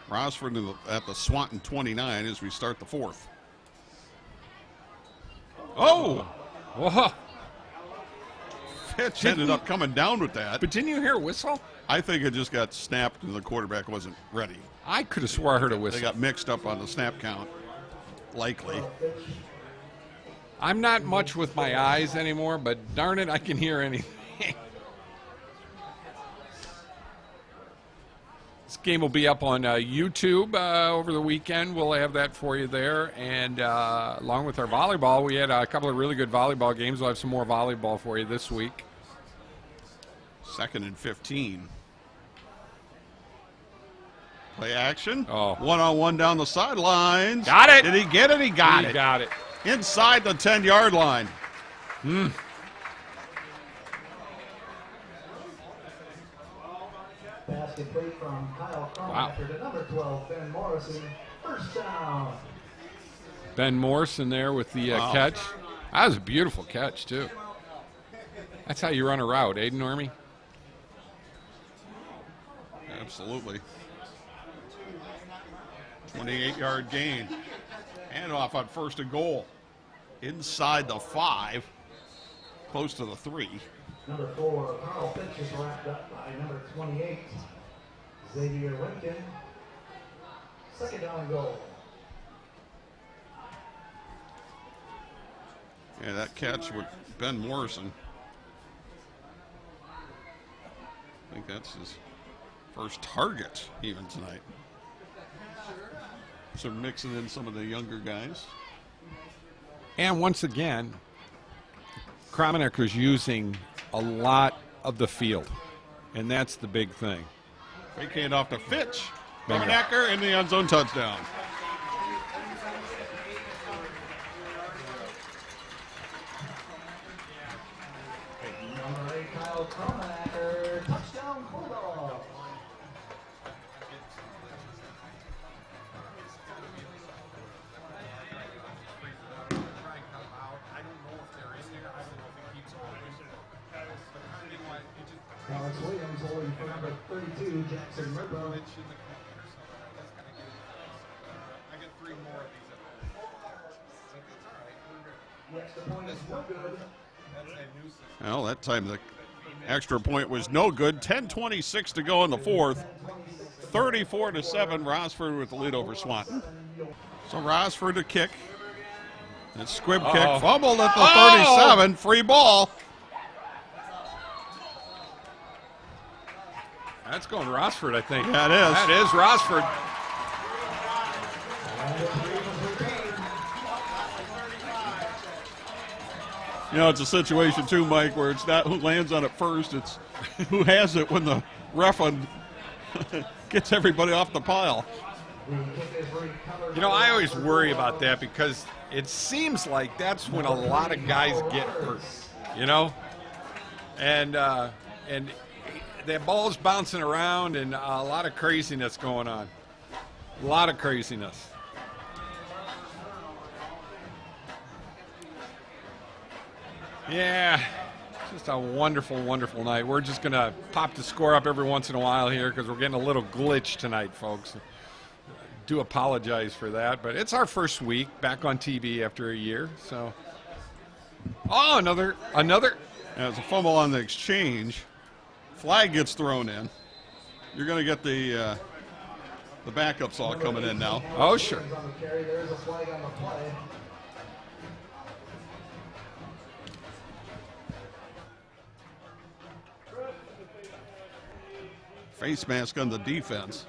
Rossford at the Swanton 29 as we start the fourth. Oh! Whoa! Fitch ended up coming down with that. But didn't you hear a whistle? I think it just got snapped and the quarterback wasn't ready. I could have swore I heard a whistle. They got mixed up on the snap count. Likely. I'm not much with my eyes anymore, but darn it, I can hear anything. This game will be up on YouTube over the weekend. We'll have that for you there. And along with our volleyball, we had a couple of really good volleyball games. We'll have some more volleyball for you this week. 2nd and 15. Play action. Oh. One-on-one down the sidelines. Got it. Did he get it? He got it. He got it. Inside the 10-yard line. Pass complete from Kyle Kromenecker to number 12, Ben Morrison. First down. Ben Morrison there with the catch. That was a beautiful catch, too. That's how you run a route, eh, Normie? Absolutely. 28-yard gain. Handoff on 1st and goal. Inside the 5. Close to the 3. Number 4, Carl Fitch is wrapped up by number 28, Xavier Lincoln. 2nd down and goal. Yeah, that catch with Ben Morrison. I think that's his first target even tonight. So mixing in some of the younger guys. And once again, Kromenecker's using a lot of the field, and that's the big thing. Fake handoff to Fitch. Kromenecker in the end zone touchdown. Kyle Kromenacker, touchdown Bulldog. Alex Williams holding for number 32, Jackson Murphree. I get 3 more of these. The extra point is no good. Well, that time the extra point was no good. 10:26 to go in the fourth. 34-7, Rossford with the lead over Swanton. So Rossford to kick. That squib kick, fumbled at the 37, free ball. That's going Rossford, I think. That is. That is Rossford. You know, it's a situation too, Mike, where it's not who lands on it first, it's who has it when the ref gets everybody off the pile. You know, I always worry about that because it seems like that's when a lot of guys get hurt, you know? And that ball's bouncing around and a lot of craziness going on. A lot of craziness. Yeah, just a wonderful, wonderful night. We're just going to pop the score up every once in a while here because we're getting a little glitch tonight, folks. Do apologize for that, but it's our first week back on TV after a year, so. Oh, another. Yeah, it's a fumble on the exchange. Flag gets thrown in. You're going to get the backups all coming in now. Oh, sure. There's a flag on the play. Face mask on the defense.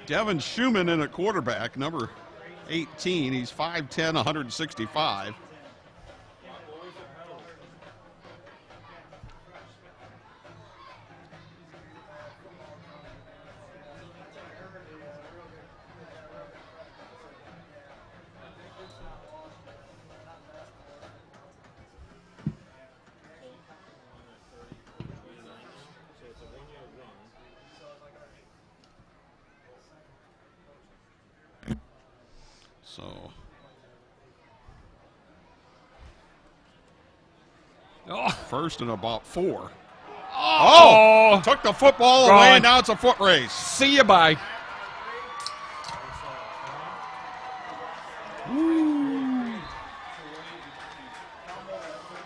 Devin Schumann in at quarterback, number 18. He's 5'10", 165. So, first and about 4. Oh! Took the football away. Now it's a foot race. See you, bye.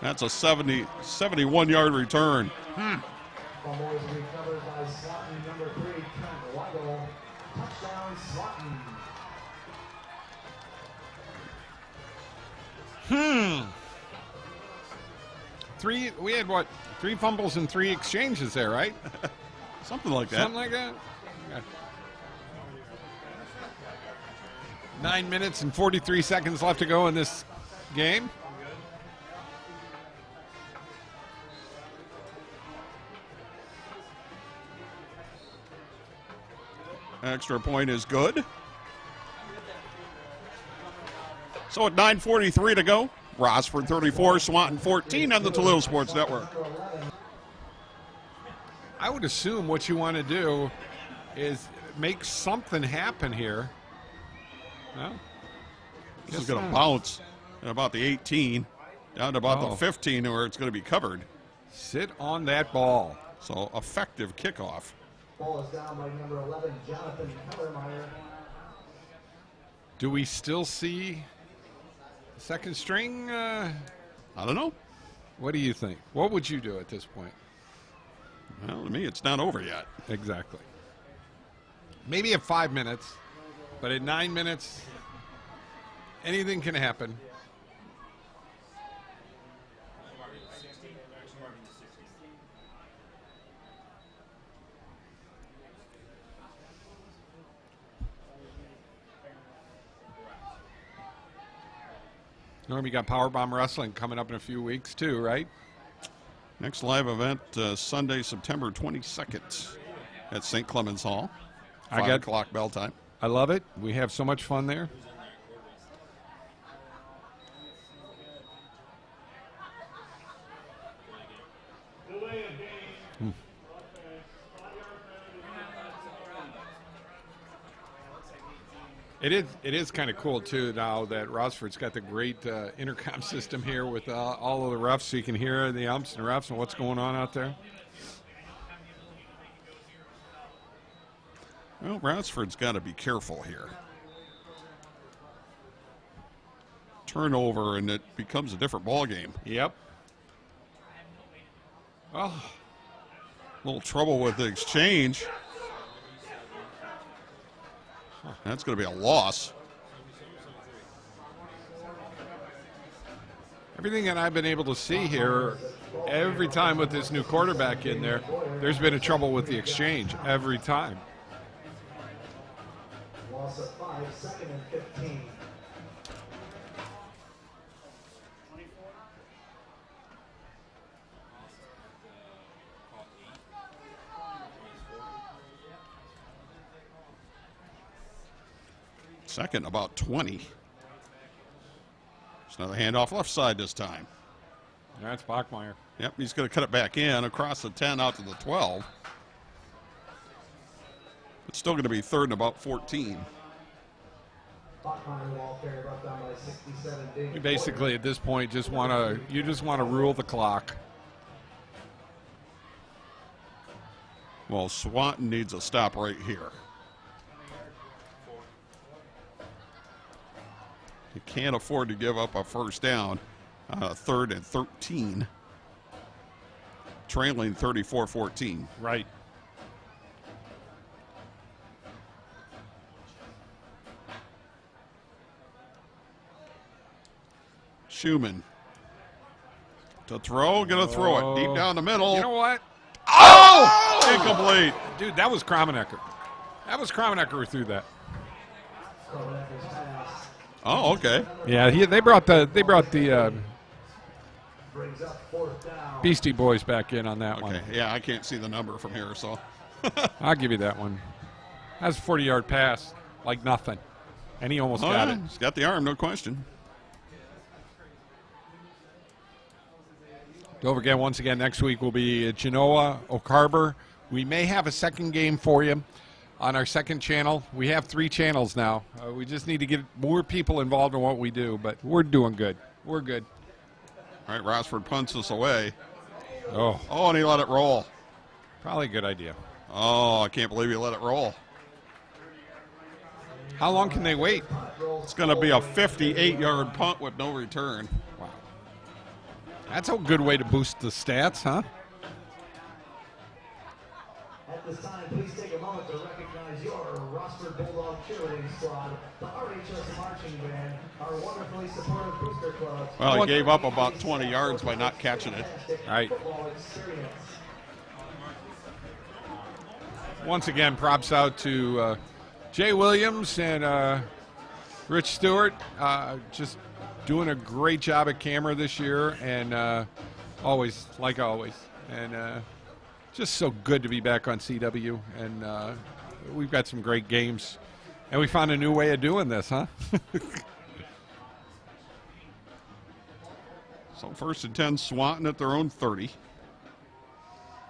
That's a 71-yard return. Fumble is recovered by Swanton, number 3, Trent Waddle. Touchdown, Swanton. We had what? 3 fumbles and 3 exchanges there, right? Something like that. Something like that. Yeah. 9 minutes and 43 seconds left to go in this game. Extra point is good. So at 9:43 to go, Rossford 34, Swanton 14 on the Toledo Sports Network. I would assume what you want to do is make something happen here. No? This is going to bounce at about the 18, down to about the 15 where it's going to be covered. Sit on that ball. So effective kickoff. Ball is down by number 11, Jonathan Kellermeyer. Do we still see second string? I don't know. What do you think? What would you do at this point? Well, to me, it's not over yet. Exactly. Maybe at 5 minutes, but at 9 minutes, anything can happen. Norm, you got Powerbomb Wrestling coming up in a few weeks too, right? Next live event, Sunday, September 22nd at St. Clements Hall. 5 o'clock bell time. I love it. We have so much fun there. It is kind of cool, too, now that Rossford's got the great intercom system here with all of the refs, so you can hear the umps and refs and what's going on out there. Well, Rossford's got to be careful here. Turnover, and it becomes a different ball game. Yep. Oh. A little trouble with the exchange. That's going to be a loss. Everything that I've been able to see here, every time with this new quarterback in there, there's been a trouble with the exchange every time. Loss of 5, 2nd and 15. Second, about 20. There's another handoff left side this time. That's Bachmeyer. Yep, he's going to cut it back in across the 10 out to the 12. It's still going to be 3rd and about 14. You basically at this point just want to rule the clock. Well, Swanton needs a stop right here. You can't afford to give up a first down. 3rd and 13. Trailing 34-14. Right. Schumann to throw, gonna throw it deep down the middle. You know what? Oh! Incomplete. Dude, that was Kromenecker. That was Kromenecker who threw that. Oh, okay. Yeah, they brought the Beastie Boys back in on that one. Yeah, I can't see the number from here, so I'll give you that one. That's a 40-yard pass, like nothing, and he almost got it. He's got the arm, no question. Don't forget, once again, next week will be Genoa, Oak Harbor. We may have a second game for you on our second channel. We have 3 channels now. We just need to get more people involved in what we do, but we're doing good. We're good. All right, Rossford punts this away. Oh, and he let it roll. Probably a good idea. Oh, I can't believe he let it roll. How long can they wait? It's going to be a 58-yard punt with no return. Wow. That's a good way to boost the stats, huh? At this time, please take a moment to recognize your Rossford Bulldog cheerleading squad, the RHS Marching Band, our wonderfully supportive booster club. Well, he gave up about 20 yards by not catching it. Right. Once again, props out to Jay Williams and Rich Stewart. Just doing a great job at camera this year, and always, like always. And just so good to be back on CW, and we've got some great games, and we found a new way of doing this, huh? So 1st and 10, Swanton at their own 30.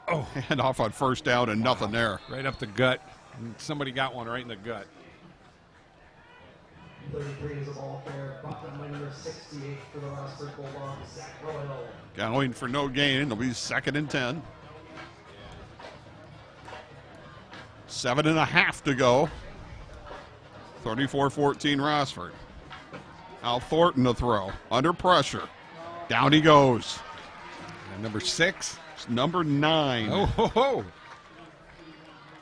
Oh, and off on first down and nothing there. Right up the gut. Somebody got one right in the gut. 33 is a ball fair. Bottom number 68 for the Rossford Bulldogs. Zach Royal. Going for no gain. It'll be 2nd and 10. 7.5 to go. 34-14 Rossford. Al Thornton to throw. Under pressure. Down he goes. And number 6. It's number 9. Oh, ho, ho.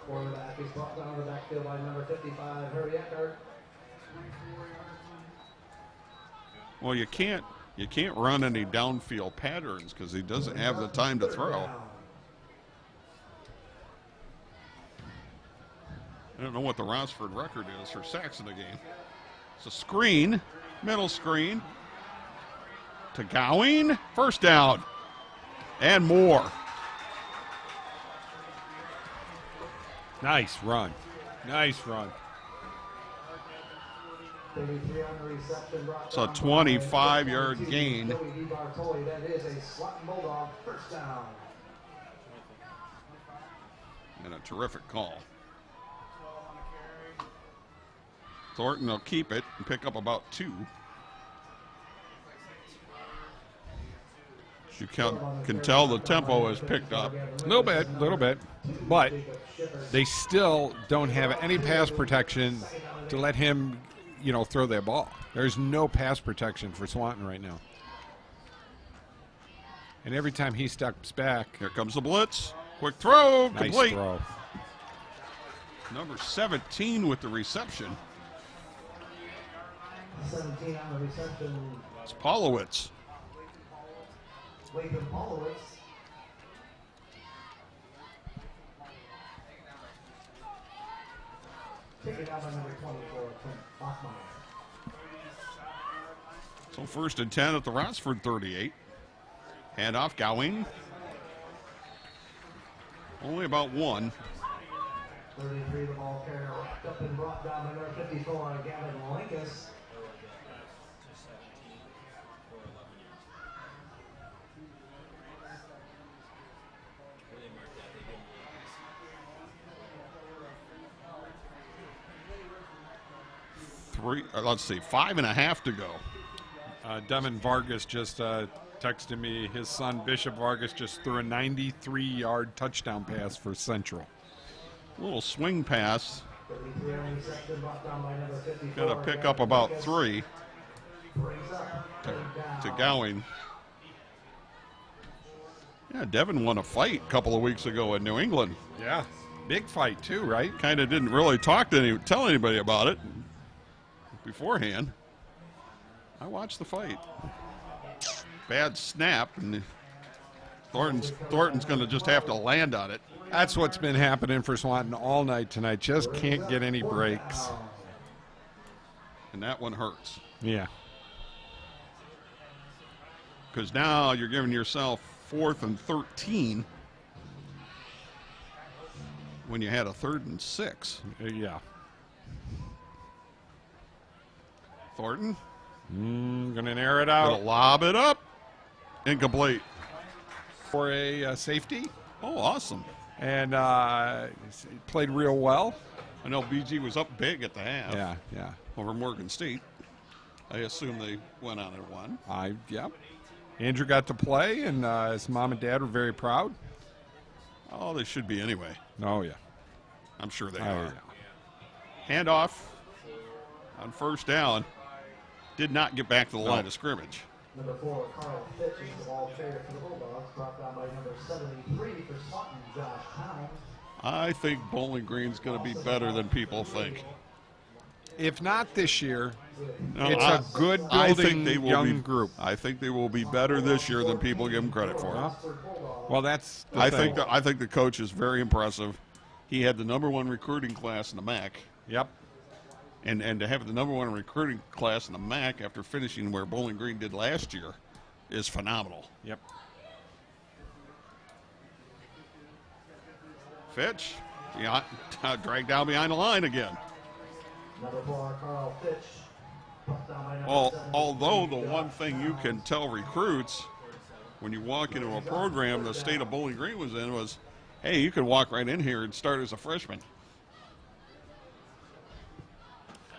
Quarterback is brought down to the backfield by number 55, Harry Eckhart. Well, you can't run any downfield patterns because he doesn't have the time to throw. I don't know what the Rossford record is for sacks in the game. It's a screen, middle screen to Gowing, first down, and more. Nice run. Nice run. It's a 25-yard gain. That is a Swan Bulldog first down. And a terrific call. Thornton will keep it and pick up about 2. You can tell the tempo has picked up. A little bit. But they still don't have any pass protection to let him, throw that ball. There's no pass protection for Swanton right now. And every time he steps back. Here comes the blitz. Quick throw. Nice Complete. throw. Number 17 with the reception. 17 on the reception. It's Polowitz. Lathan Polowitz. Taken out by number 24, Hoffmeyer. So 1st and 10 at the Rossford 38. Handoff, Gowing. Only about 1. 33 the ball carrier wrapped up and brought down by number 54, Gavin Linkus. Let's see, 5.5 to go. Devin Vargas just texted me his son Bishop Vargas just threw a 93-yard touchdown pass for Central. A little swing pass. Going to pick up about 3 to Gowing. Yeah, Devin won a fight a couple of weeks ago in New England. Yeah, big fight too, right? Kind of didn't really tell anybody about it beforehand. I watched the fight. Bad snap, and Thornton's going to just have to land on it. That's what's been happening for Swanton all night tonight. Just can't get any breaks. And that one hurts. Yeah. Because now you're giving yourself 4th and 13 when you had a 3rd and 6. Yeah. Thornton. Gonna air it out. Gonna lob it up. Incomplete. For a safety. Oh, awesome. And played real well. I know BG was up big at the half. Yeah. Over Morgan State. I assume they went on and won. Yep. Andrew got to play, and his mom and dad were very proud. Oh, they should be anyway. Oh, yeah. I'm sure they are. Yeah. Handoff on 1st down. Did not get back to the line of scrimmage. Number 4, Carl Fitch is the ball carrier for the Bulldogs, brought down by number 73 for Swanton, Josh Pound. I think Bowling Green's going to be better than people think. If not this year, no, it's a good building young group. I think they will be better this year than people give them credit for. Well, that's the thing. I think the coach is very impressive. He had the #1 recruiting class in the MAC. Yep. And to have the #1 recruiting class in the MAC after finishing where Bowling Green did last year is phenomenal. Yep. Fitch, dragged down behind the line again. Number 4, Carl Fitch. Although the one thing you can tell recruits when you walk into a program the state of Bowling Green was in was, hey, you can walk right in here and start as a freshman.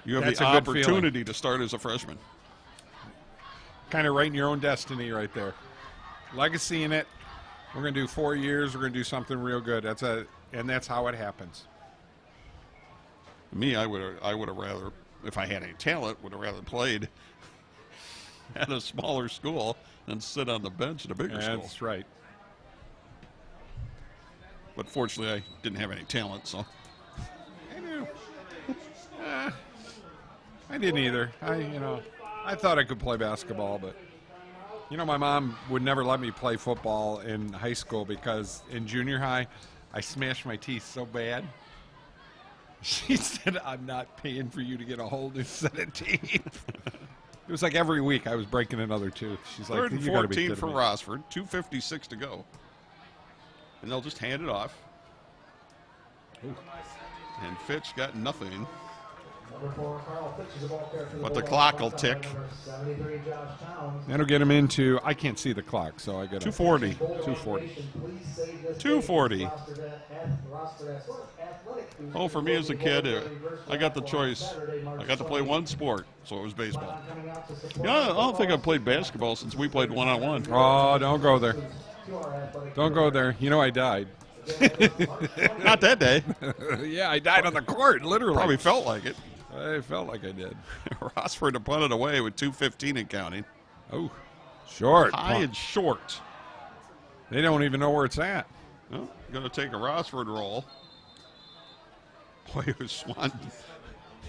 You have That's the a good opportunity to start as a freshman. Kind of writing your own destiny right there. Legacy in it. We're going to do 4 years. We're going to do something real good. And that's how it happens. Me, I would have rather, if I had any talent, would have rather played at a smaller school than sit on the bench at a bigger school. That's right. But fortunately, I didn't have any talent, so. I knew. I didn't either. I thought I could play basketball, but my mom would never let me play football in high school because in junior high, I smashed my teeth so bad. She said, "I'm not paying for you to get a whole new set of teeth." It was like every week I was breaking another tooth. She's like, 3rd and "You got to be 14 kidding for me." Rossford, 2:56 to go, and they'll just hand it off. Ooh. And Fitch got nothing. But the clock will tick. That'll get him into, I can't see the clock, so I got 240. 240. 240. Oh, for me as a kid, I got the choice. I got to play one sport, so it was baseball. You know, I don't think I've played basketball since we played one-on-one. Oh, don't go there. Don't go there. You know I died. Not that day. Yeah, I died on the court, literally. Probably felt like it. I felt like I did. Rossford to punt it away with 2:15 and counting. Oh, short. High punt. and short. They don't even know where it's at. Well, going to take a Rossford roll. Boy, it was Swan.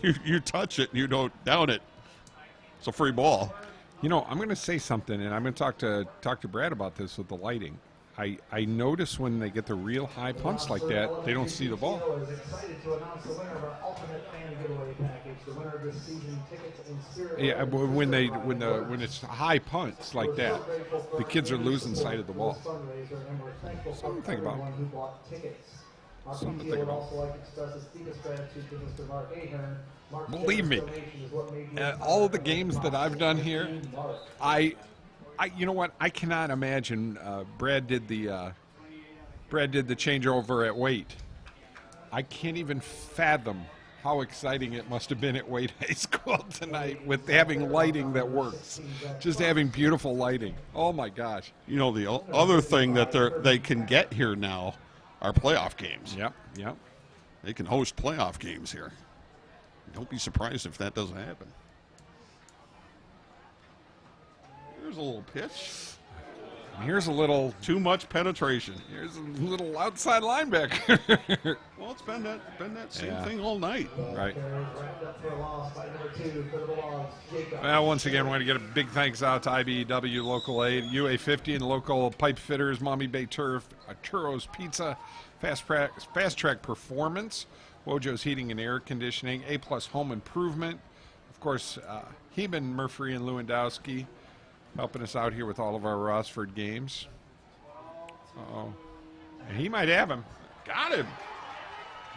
You touch it and you don't down it. It's a free ball. You know, I'm going to say something, and I'm going to talk to Brad about this with the lighting. I notice when they get the real high punts like that, they don't see the ball. Yeah, when it's high punts like that, the kids are losing sight of the ball. Something to think about. Something to think about. Believe me, all of the games that I've done here, you know what? I cannot imagine. Brad did the changeover at Waite. I can't even fathom how exciting it must have been at Waite High School tonight with having lighting that works, just having beautiful lighting. Oh my gosh! You know, the other thing that they can get here now are playoff games. Yep. They can host playoff games here. Don't be surprised if that doesn't happen. Here's a little pitch. Here's a little too much penetration. Here's a little outside linebacker. Well, it's been that same thing all night. Right. Well, once again, we want to get a big thanks out to IBEW Local Aid, UA50, and local pipe fitters, Maumee Bay Turf, Arturos Pizza, Fasttrak Performance, Wojo's Heating and Air Conditioning, A+ Home Improvement, of course, Heban, Murphree, and Lewendoski, helping us out here with all of our Rossford games. Uh-oh. And he might have him. Got him.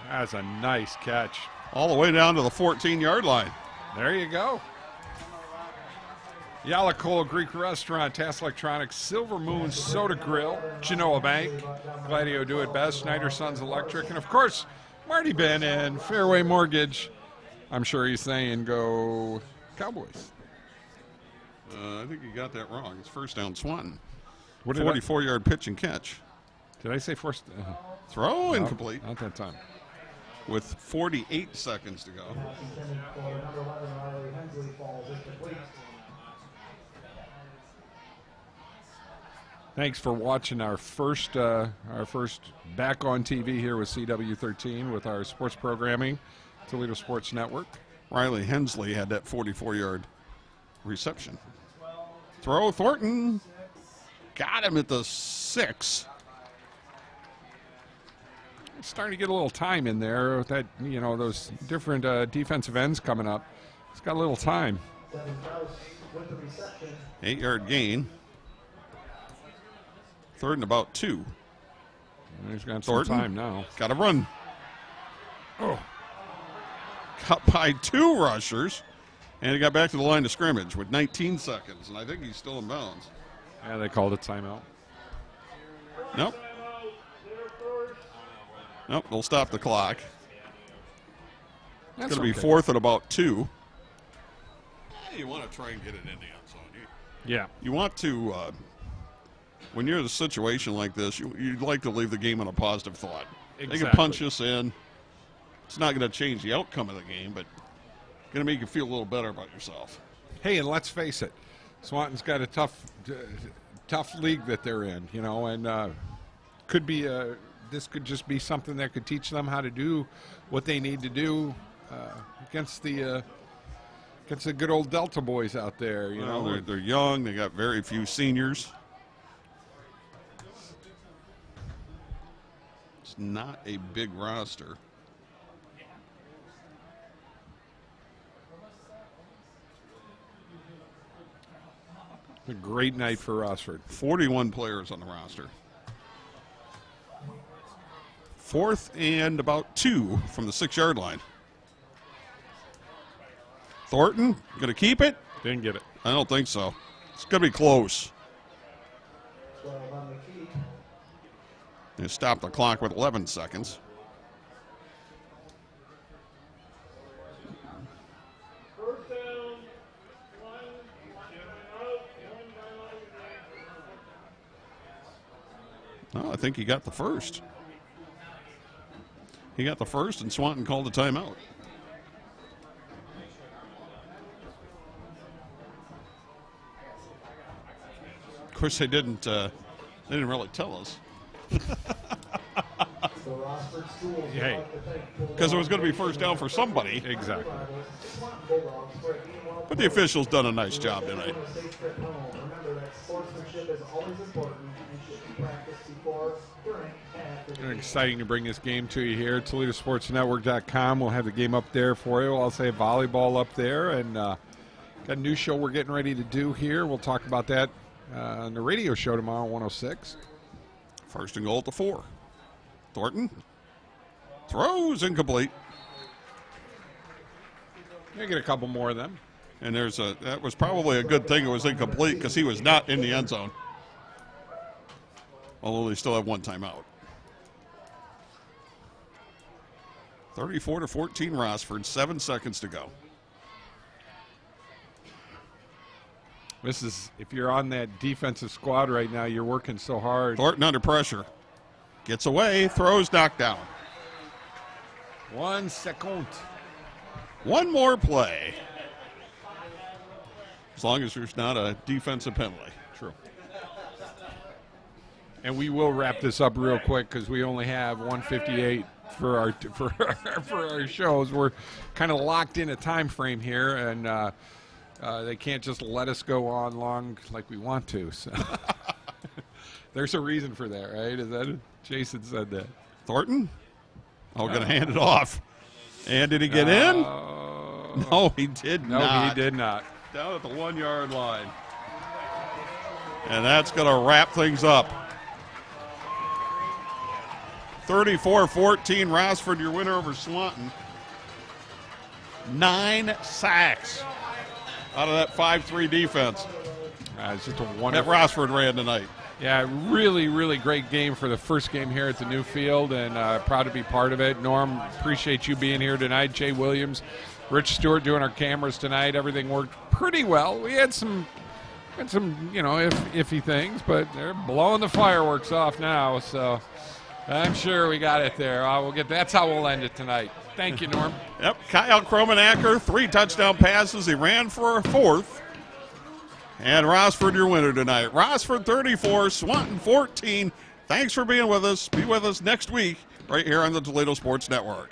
That's a nice catch. All the way down to the 14-yard line. There you go. Yala Greek Restaurant, Task Electronics, Silvermoon Soda Grill, Genoa Bank, Gladieux Do It Best, Schneider Sons Electric, and of course, Marty Ben and Fairway Mortgage. I'm sure he's saying go Cowboys. I think you got that wrong. It's first down Swan. 44-yard pitch and catch. Did I say first? Throw incomplete. Not that time. With 48 seconds to go. Thanks for watching our first back on TV here with CW13 with our sports programming, Toledo Sports Network. Riley Hensley had that 44-yard reception. Throw, Thornton. Got him at the 6. It's starting to get a little time in there with that, those different defensive ends coming up. It's got a little time. 8-yard gain. Third and about 2. He's got some time now. Got to run. Oh. Cut by 2 rushers. And he got back to the line of scrimmage with 19 seconds. And I think he's still in bounds. Yeah, they called it timeout. Nope. Nope, they'll stop the clock. It's going to be 4th and about 2. You want to try and get it in the end zone. Yeah. You want to, when you're in a situation like this, you'd like to leave the game on a positive thought. Exactly. They can punch us in. It's not going to change the outcome of the game, but going to make you feel a little better about yourself. Hey, and let's face it, Swanton's got a tough league that they're in, and could be this could just be something that could teach them how to do what they need to do against the good old Delta boys out there. They're young. They got very few seniors. It's not a big roster. A great night for Rossford. 41 players on the roster. 4th and about 2 from the 6-yard line. Thornton going to keep it? Didn't get it. I don't think so. It's going to be close. They stop the clock with 11 seconds. No, I think he got the first. He got the first, and Swanton called a timeout. Of course, they didn't really tell us. Hey, because it was going to be first down for somebody. Exactly. But the officials done a nice job tonight. Exciting to bring this game to you here. ToledoSportsNetwork.com. We'll have the game up there for you. I'll say volleyball up there. And got a new show we're getting ready to do here. We'll talk about that on the radio show tomorrow, 106. First and goal at the 4. Thornton throws incomplete. You get a couple more of them. And that was probably a good thing it was incomplete because he was not in the end zone. Although they still have one timeout. 34-14 Rossford, 7 seconds to go. This is, if you're on that defensive squad right now, you're working so hard. Thornton under pressure. Gets away, throws, knocked down. 1 second. One more play. As long as there's not a defensive penalty. True. And we will wrap this up real quick because we only have 1:58 for our shows. We're kind of locked in a time frame here, and they can't just let us go on long like we want to. So there's a reason for that, right? Is that Jason said that? Thornton? Going to hand it off. And did he get in? No, he did not. No, he did not. Down at the 1 yard line. And that's going to wrap things up. 34-14, Rossford, your winner over Swanton. 9 sacks out of that 5-3 defense. It's just a wonderful. That Rossford ran tonight. Yeah, really, really great game for the first game here at the new field, and proud to be part of it. Norm, appreciate you being here tonight. Jay Williams, Rich Stewart doing our cameras tonight. Everything worked pretty well. We had some iffy things, but they're blowing the fireworks off now, so I'm sure we got it there. That's how we'll end it tonight. Thank you, Norm. Yep, Kyle Kromenacker, 3 touchdown passes. He ran for a 4th. And Rossford, your winner tonight. Rossford 34, Swanton 14. Thanks for being with us. Be with us next week right here on the Toledo Sports Network.